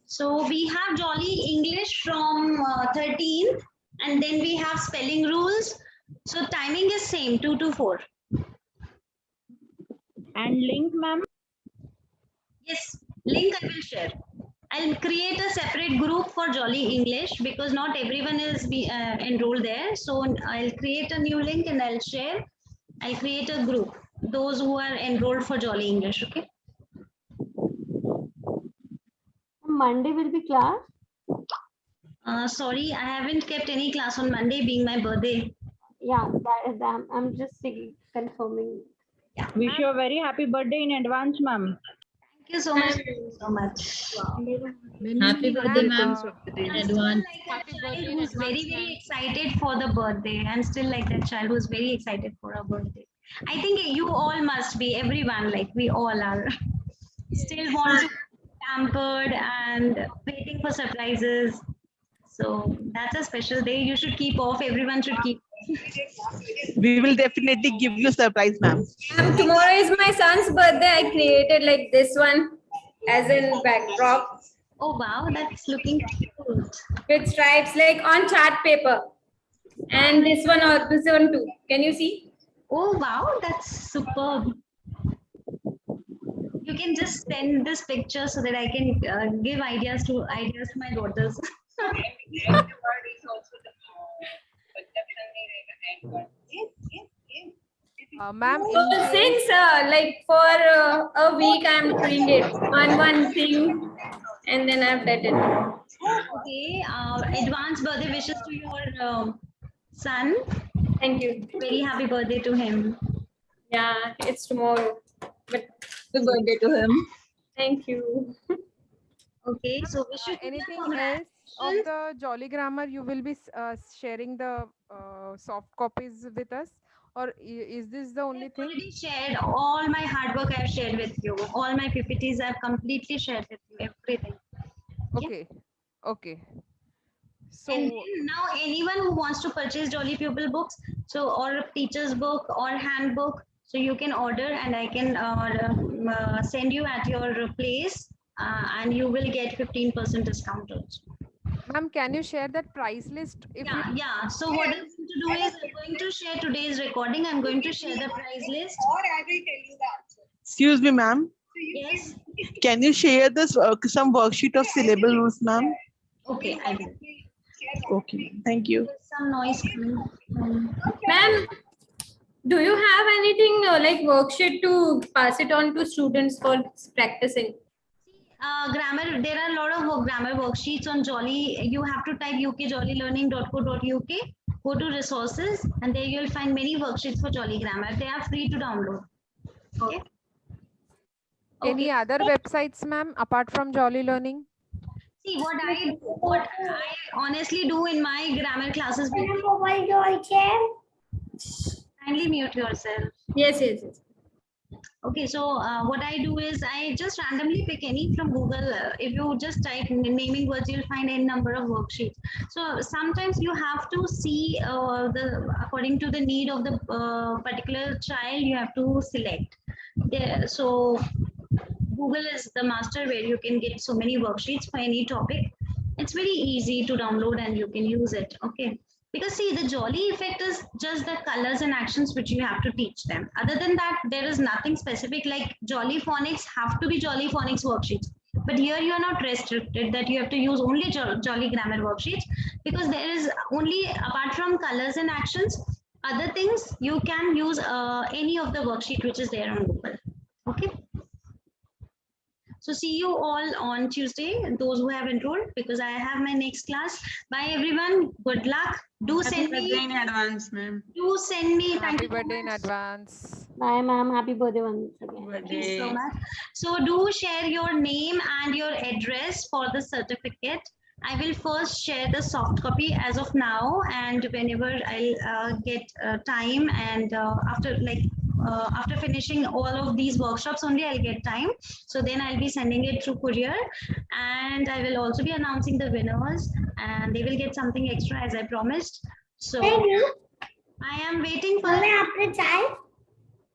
So we have Jolly English from 13th, and then we have spelling rules. So timing is same, 2 to 4. And link, ma'am? Yes, link I will share. I'll create a separate group for Jolly English because not everyone is enrolled there. So I'll create a new link and I'll share. I'll create a group, those who are enrolled for Jolly English, okay? Monday will be class. Sorry, I haven't kept any class on Monday being my birthday. Yeah, I'm just confirming. Wish you a very happy birthday in advance, ma'am. Thank you so much. Thank you so much. Happy birthday, ma'am. In I'm advance. still like that child who's very excited for the birthday. I'm still like that child who's very excited for a birthday. I think you all must be, everyone, like we all are. Still want to be pampered and waiting for surprises. So that's a special day. You should keep off. Everyone should keep. We will definitely give you surprise, ma'am. Tomorrow is my son's birthday. I created like this one as in backdrop. Oh wow, that's looking cute. With stripes like on chart paper. And this one too. Can you see? Oh wow, that's superb. You can just send this picture so that I can give ideas to my daughters. Ma'am, Since like for a week I'm doing it one thing and then I've done it. Okay, advance birthday wishes to your son. Thank you. Very happy birthday to him. Yeah, it's tomorrow. But Happy birthday to him. thank you. Okay, so wish you anything else of the Jolly Grammar, you will be sharing the soft copies with us, or is this the only thing? Already shared all my hard work. I've shared with you. All my PPTs I've completely shared with you. Everything. Okay. Okay. So And then now anyone who wants to purchase Jolly Pupil books, so or a teacher's book or handbook, so you can order and I can send you at your place and you will get 15% discount also. ma'am, can you share that price list? If Yeah. So what I'm going to do is I'm going to share today's recording. I'm going to share the price list. Or I will tell you the answer. Excuse me, ma'am. Yes. Can you share this some worksheet of syllable rules, ma'am? Okay, I will. Okay, thank you. Some noise coming. Ma'am, do you have anything like worksheet to pass it on to students for practicing? Grammar, there are a lot of grammar worksheets on Jolly. You have to type ukjollylearning.co.uk, go to resources, and there you'll find many worksheets for Jolly Grammar. They are free to download. Okay. any other websites, ma'am, apart from Jolly Learning? See what I honestly do in my grammar classes. Kindly mute yourself. Yes. Okay, so what I do is I just randomly pick any from Google. If you just type naming words, you'll find any number of worksheets. So sometimes you have to see according to the need of the particular child, you have to select. So Google is the master where you can get so many worksheets for any topic. It's very easy to download and you can use it. Okay. Because see, the Jolly effect is just the colors and actions which you have to teach them. Other than that, there is nothing specific like Jolly Phonics have to be Jolly Phonics worksheets. But here you are not restricted that you have to use only Jolly Grammar worksheets because there is only, apart from colors and actions, other things you can use any of the worksheet which is there on Google. Okay. So see you all on Tuesday, those who have enrolled, because I have my next class. Bye everyone. Good luck. Do send me in advance, ma'am. Do send me. Thank Happy you so birthday in much. advance. Bye, ma'am. Happy birthday once again. Thank you so much. So do share your name and your address for the certificate. I will first share the soft copy as of now, and whenever I'll get time, and after finishing all of these workshops only I'll get time. So then I'll be sending it through courier, and I will also be announcing the winners, and they will get something extra as I promised. So I am waiting for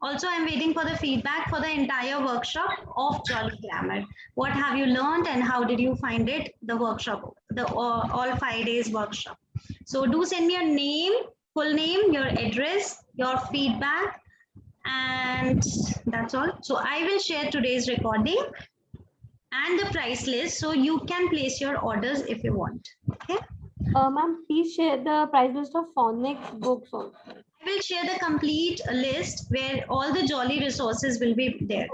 I'm waiting for the feedback for the entire workshop of Jolly Grammar. What have you learned and how did you find it, the workshop, the all 5 days workshop? So do send me your name, full name, your address, your feedback, and that's all. So I will share today's recording and the price list so you can place your orders if you want. Okay. Ma'am, please share the price list of phonics books also. I will share the complete list where all the Jolly resources will be there.